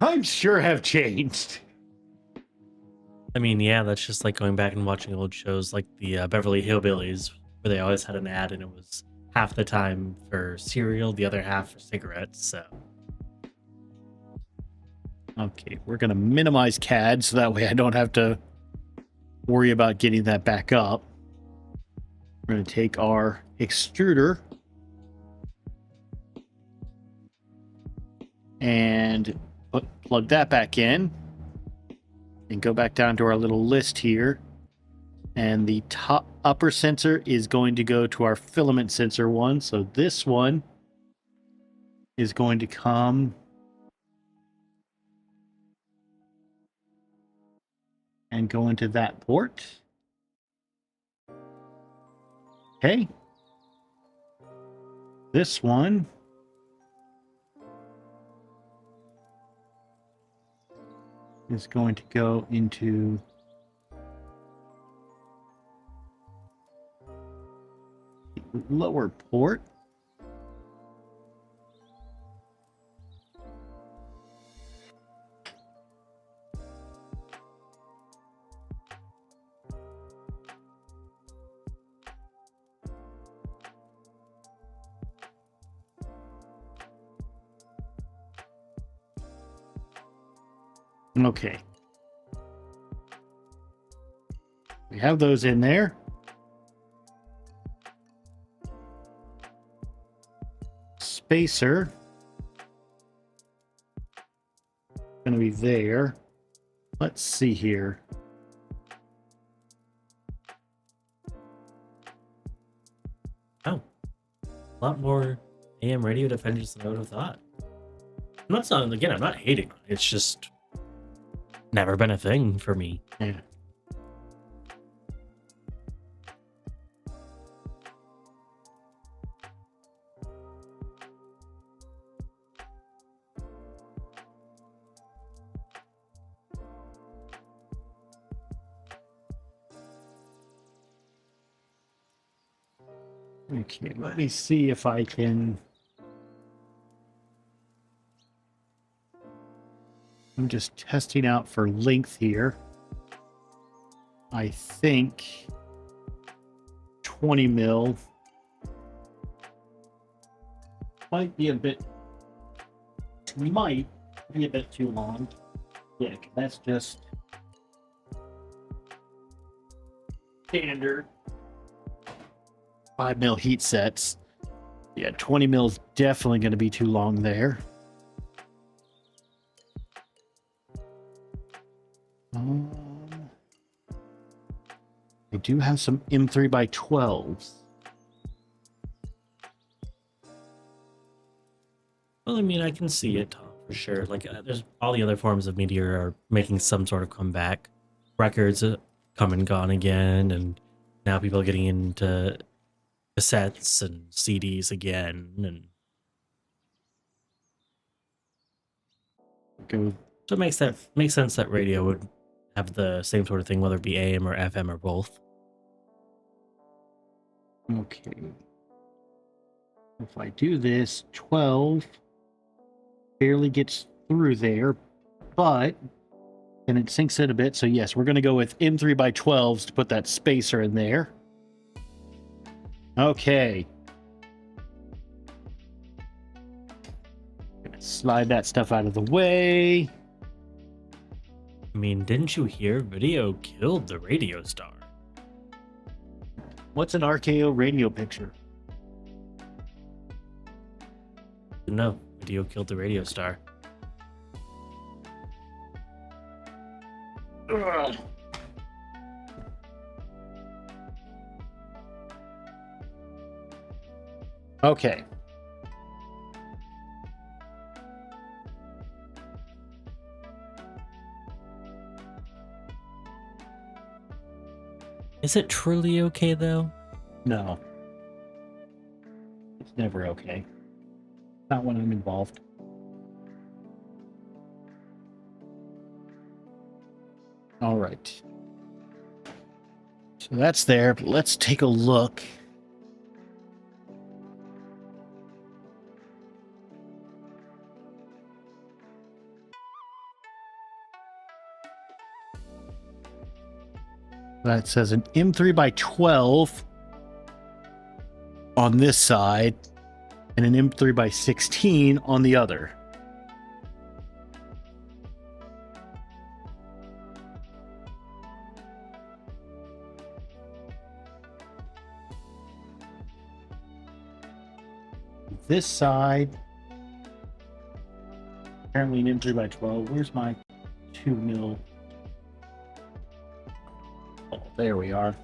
times sure have changed. I mean, yeah, that's just like going back and watching old shows like the Beverly Hillbillies, where they always had an ad and it was half the time for cereal, the other half for cigarettes. So, okay, we're going to minimize CAD so that way I don't have to worry about getting that back up. We're going to take our extruder and plug that back in and go back down to our little list here. And the top upper sensor is going to go to our filament sensor one. So this one is going to come and go into that port. Okay. This one is going to go into the lower port. Okay. We have those in there. Spacer. Going to be there. Let's see here. oh, a lot more AM radio defenders than I would have thought. I'm not saying, again, I'm not hating on it. It's just never been a thing for me. Yeah. Okay, let me see if I can. I'm just testing out for length here. I think 20 mil might be a bit too long. Yeah, 'cause that's just standard 5 mil heat sets. Yeah, 20 mil is definitely going to be too long there. I do have some M3x12s. Well, I mean, I can see it, Tom, for sure. Like, there's all the other forms of media are making some sort of comeback. Records come and gone again, and now people are getting into cassettes and CDs again, and Go. so it makes sense that radio would have the same sort of thing, whether it be AM or FM or both. Okay. If I do this, 12 barely gets through there, but then it sinks in a bit. So yes, we're going to go with M3 by 12s to put that spacer in there. Okay. Gonna slide that stuff out of the way. I mean, didn't you hear? Video killed the radio star. What's an RKO radio picture? No, video killed the radio star. Ugh. Okay. Is it truly okay, though? No. It's never okay. Not when I'm involved. All right. So that's there. But let's take a look. That says an M3 by 12 on this side and an M3 by 16 on the other. This side, apparently an M3 by 12. Where's my 2 mil? Oh, there we are.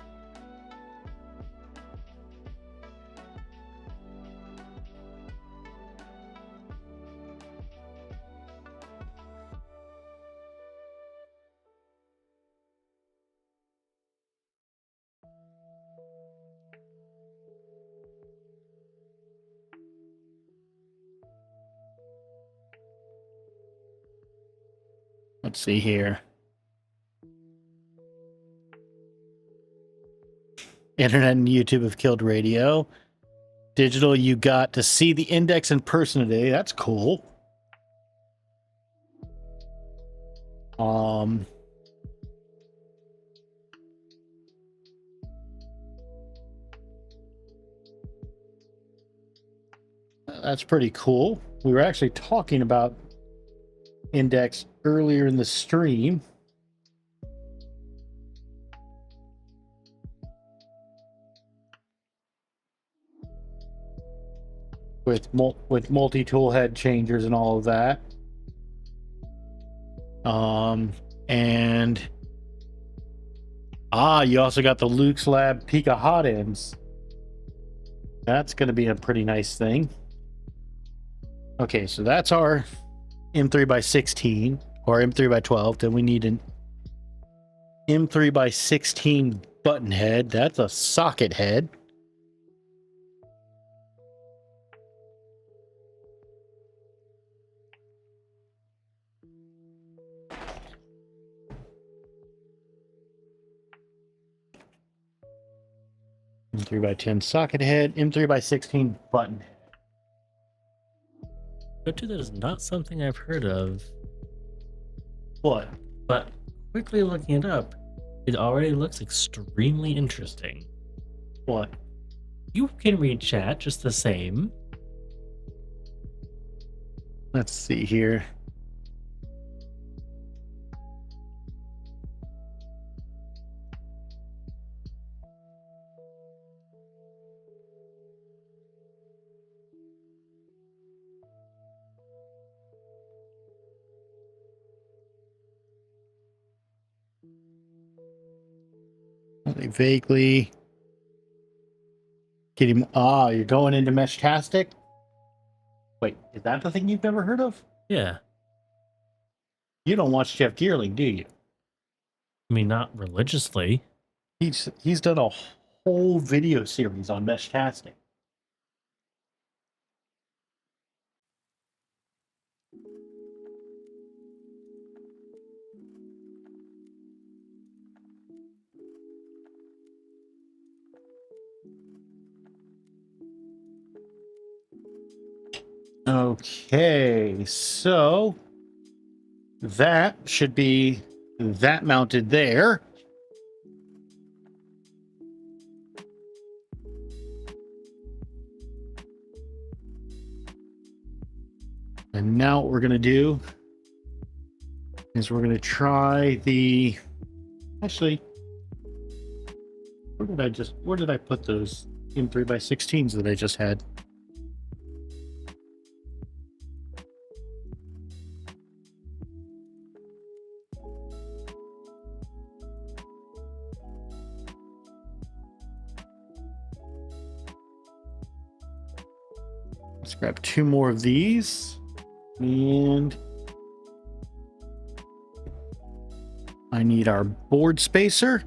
Let's see here. Internet and YouTube have killed radio. Digital, you got to see the index in person today. That's cool. That's pretty cool. We were actually talking about index earlier in the stream. With multi-tool head changers and all of that. And you also got the Luke's Lab Pika hot ends. That's going to be a pretty nice thing. Okay, so that's our M3 by 16 or M3 by 12. Then we need an M3 by 16 button head. That's a socket head. M3 by 10 socket head, M3 by 16 button head. Go-to, that is not something I've heard of. What? But quickly looking it up, it already looks extremely interesting. What? You can read chat just the same. Let's see here. Only vaguely. Getting you're going into Meshtastic? Wait, is that the thing you've never heard of? Yeah. You don't watch Jeff Geerling, do you? I mean, not religiously. He's done a whole video series on mesh casting. Okay, so that should be that mounted there. And now what we're going to do is we're going to try the... Actually, where did I put those in 3x16s that I just had? Let's grab 2 more of these. And I need our board spacer.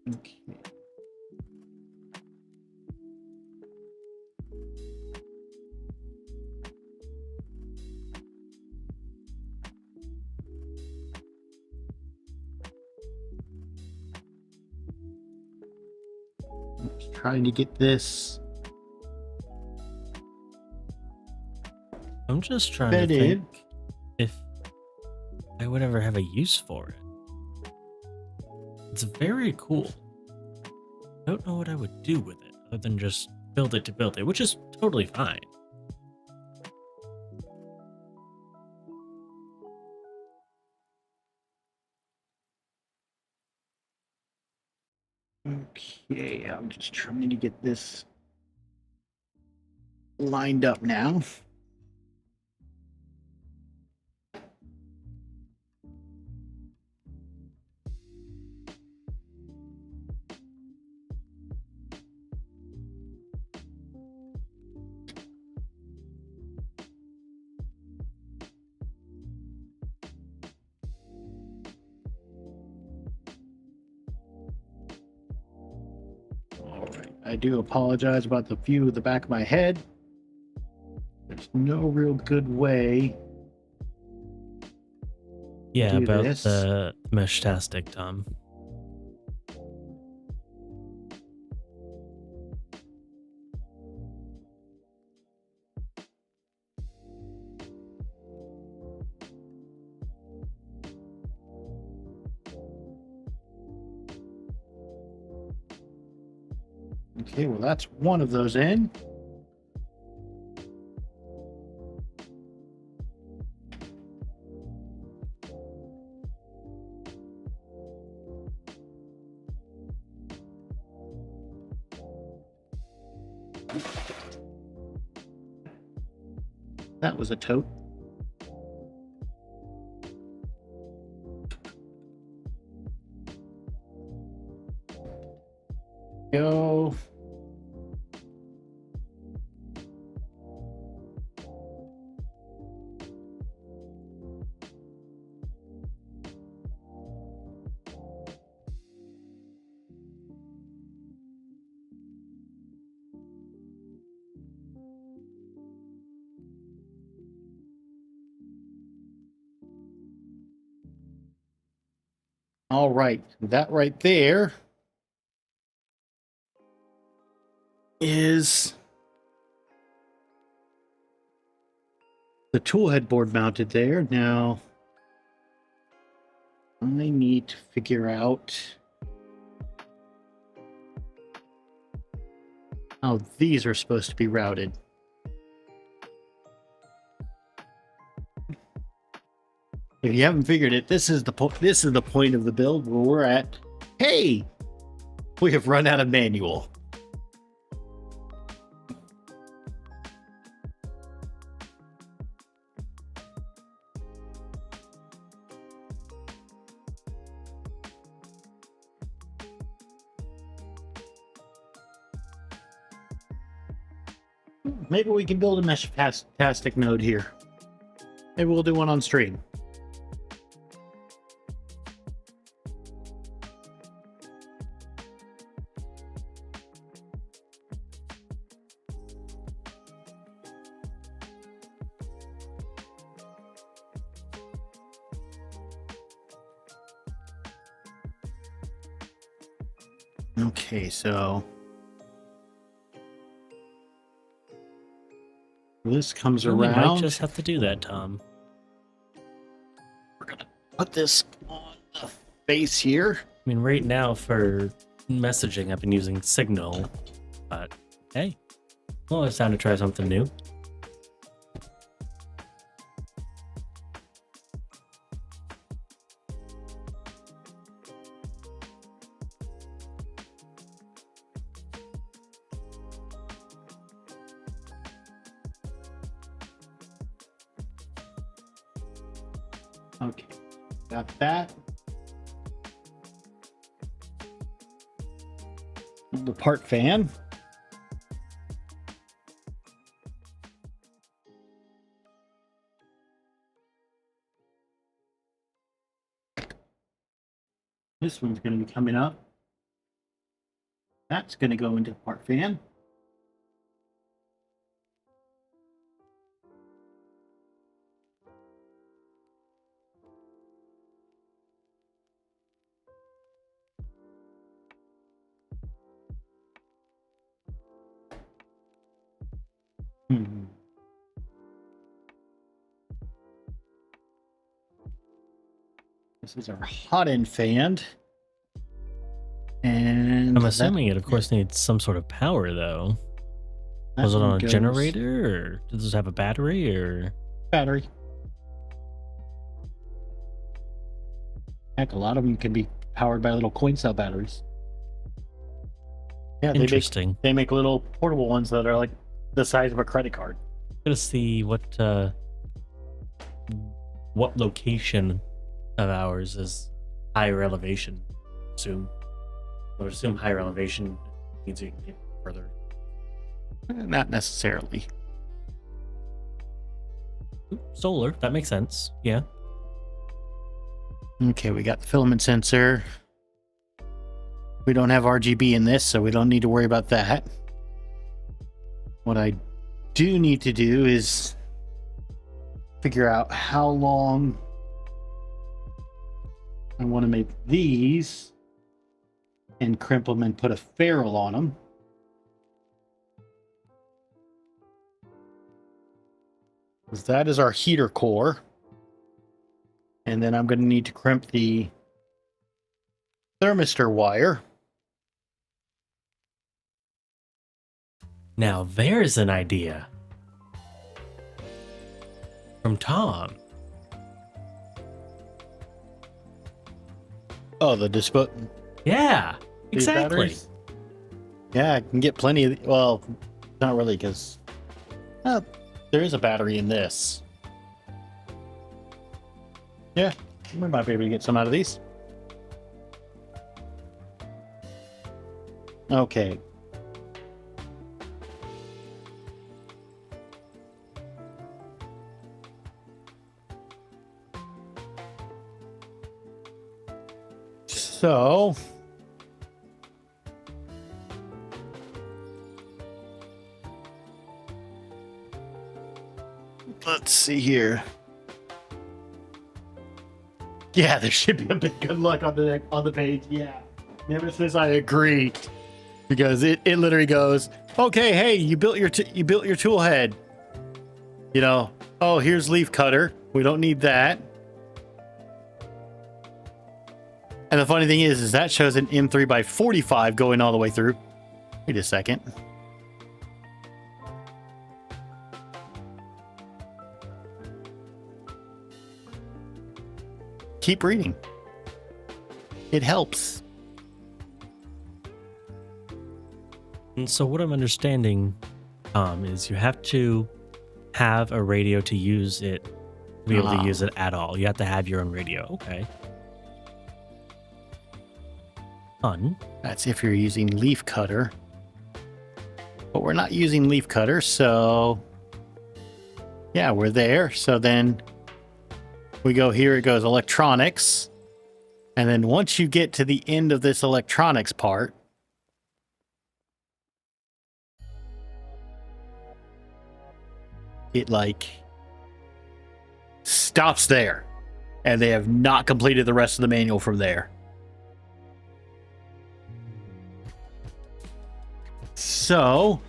Okay. Just trying to get this I'm just trying to fed in. think if I would ever have a use for it. It's very cool. I don't know what I would do with it other than just build it to build it, which is totally fine. Okay, I'm just trying to get this lined up now. All right, I do apologize about the view of the back of my head. There's no real good way. Yeah, Do about this. the mesh-tastic, Tom. Okay, well, that's one of those in. That was a tote. Go. All right, that right there is the tool headboard mounted there. Now, I need to figure out how these are supposed to be routed. If you haven't figured it, this is the point of the build where we're at. Hey, we have run out of manual. Maybe we can build a mesh-tastic node here. Maybe we'll do one on stream. Okay, so this comes We around. might just have to do that, Tom. We're gonna put this on the face here. I mean, right now for messaging, I've been using Signal, but hey, well, it's time to try something new. Okay, got that. The part fan. This one's going to be coming up. That's going to go into the part fan. This is our hot end fan. And I'm assuming it, of course, needs some sort of power, though. Was it on a generator, or does this have a battery, or battery? Heck, a lot of them can be powered by little coin cell batteries. Yeah, interesting? They make little portable ones that are like the size of a credit card. Gonna see what location of ours is higher elevation. I would assume higher elevation means you can get further. Not necessarily. Solar, that makes sense. Yeah. Okay, we got the filament sensor. We don't have RGB in this, so we don't need to worry about that. What I do need to do is figure out how long I want to make these and crimp them and put a ferrule on them. Because that is our heater core. And then I'm going to need to crimp the thermistor wire. Now there's an idea from Tom. Oh, the Yeah, exactly. Yeah, I can get plenty of. Well, not really, because there is a battery in this. Yeah, we might be able to get some out of these. Okay. So let's see here. Yeah, there should be a bit good luck on the page. Yeah. Nemesis, I agree. Because it literally goes, okay, hey, you built your tool head. You know, oh, here's leaf cutter. We don't need that. And the funny thing is that shows an M3 by 45 going all the way through. Wait a second. Keep reading. It helps. And so what I'm understanding, is you have to have a radio to use it, to be able to use it at all. You have to have your own radio. Okay. Fun. That's if you're using leaf cutter. But we're not using leaf cutter, so yeah, we're there. So then we go here, it goes electronics. And then once you get to the end of this electronics part, it like stops there. And they have not completed the rest of the manual from there. So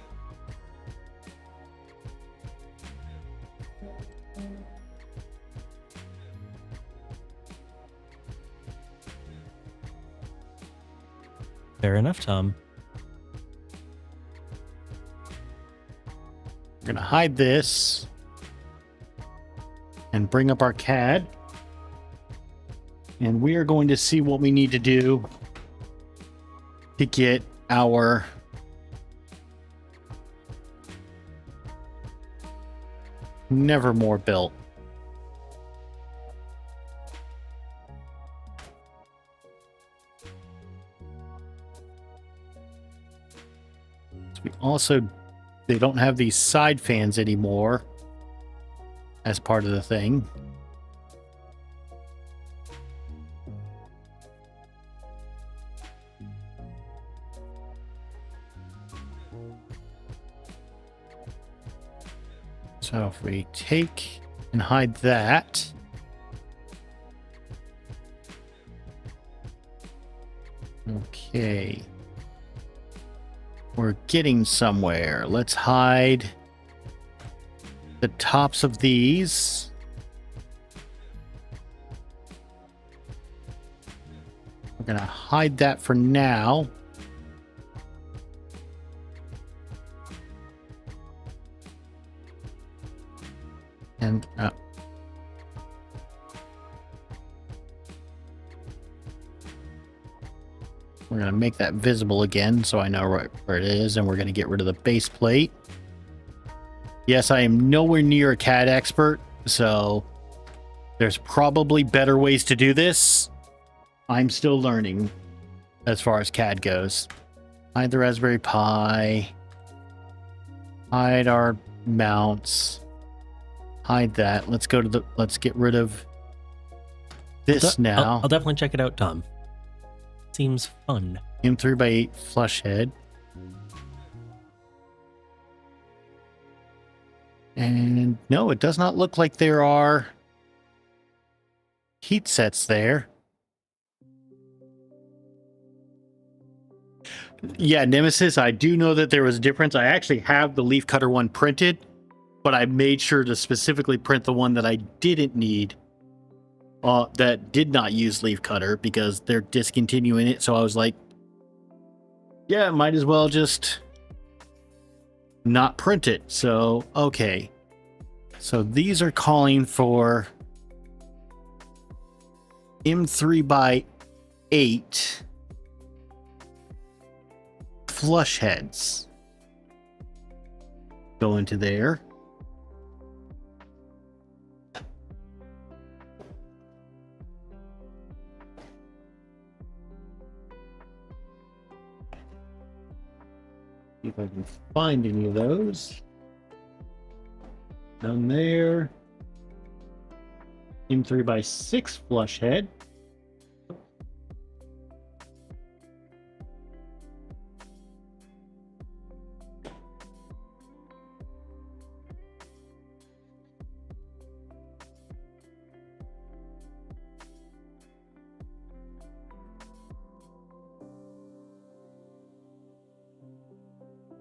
Fair enough, Tom. we're going to hide this and bring up our CAD. And we are going to see what we need to do to get our Nevermore built. We also, they don't have these side fans anymore as part of the thing. So if we take and hide that, okay, we're getting somewhere. Let's hide the tops of these. We're gonna hide that for now. And we're going to make that visible again so I know right where it is, and we're going to get rid of the base plate. Yes, I am nowhere near a CAD expert, so there's probably better ways to do this. I'm still learning as far as CAD goes. Hide the Raspberry Pi. Hide our mounts. Hide that. Let's go to the, let's get rid of this now. I'll definitely check it out, Tom. Seems fun. M3x8 flush head. And no, it does not look like there are heat sets there. Yeah, Nemesis, I do know that there was a difference. I actually have the leaf cutter one printed, but I made sure to specifically print the one that I didn't need, that did not use leaf cutter, because they're discontinuing it. So I was like, yeah, might as well just not print it. So, okay. So these are calling for M3x8 flush heads. Go into there. See if I can find any of those. Down there. M3x6 flush head.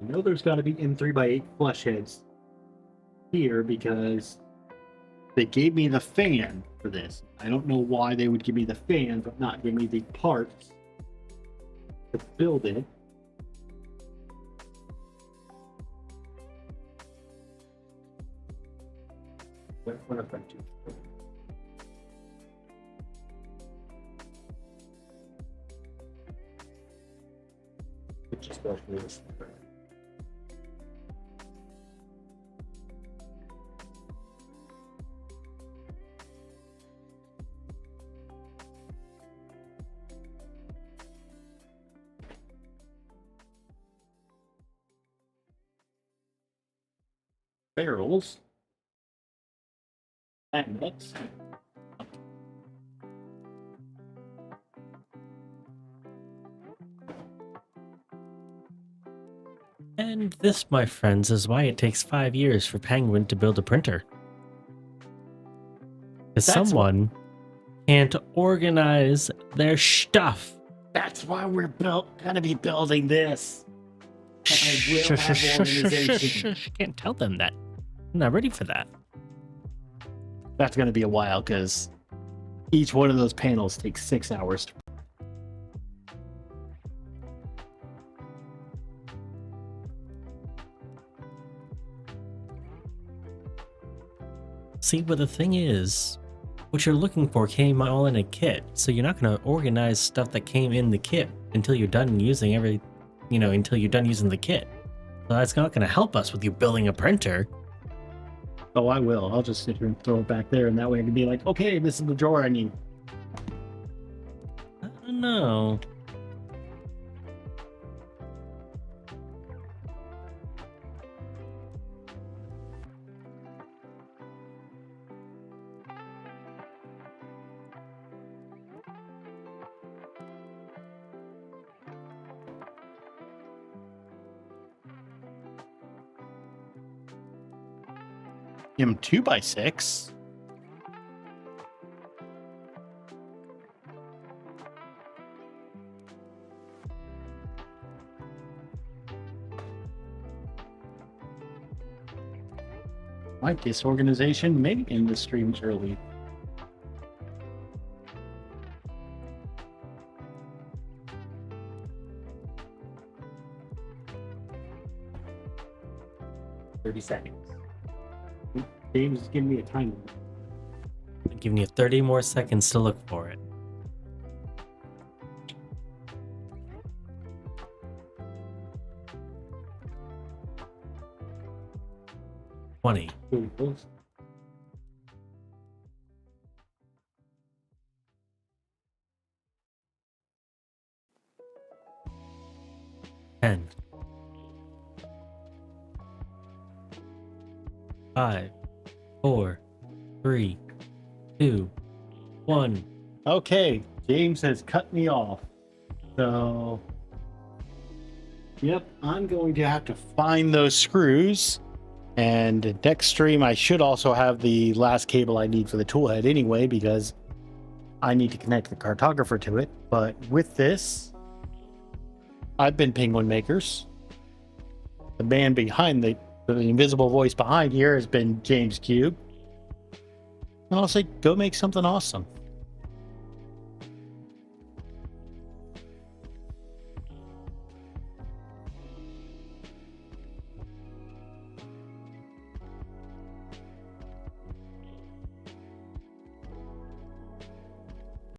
I know there's got to be M3x8 flush heads here because they gave me the fan for this. I don't know why they would give me the fan but not give me the parts to build it. What if I do? It just goes through this. barrels. Magnets. And this, my friends, is why it takes 5 years for Penguin to build a printer. Because That's someone can't organize their stuff. That's why we're gonna be building this. I will have organization. Can't tell them that. I'm not ready for that. That's gonna be a while because each one of those panels takes 6 hours. See, but the thing is, what you're looking for came all in a kit, so you're not going to organize stuff that came in the kit until you're done using until you're done using the kit. So that's not going to help us with you building a printer. Oh, I will. I'll just sit here and throw it back there, and that way I can be like, okay, this is the drawer I need. I don't know. Give him 2x6. My disorganization may end the streams early. $30. James is giving me a timer. I'm giving you 30 more seconds to look for it. $20. 10. 5, 4, 3, 2, 1. Okay, James has cut me off. So, yep, I'm going to have to find those screws. And next stream, I should also have the last cable I need for the tool head anyway, because I need to connect the cartographer to it. But with this, I've been Penguin Makers. The man behind the invisible voice behind here has been James Cube. And I'll say, go make something awesome.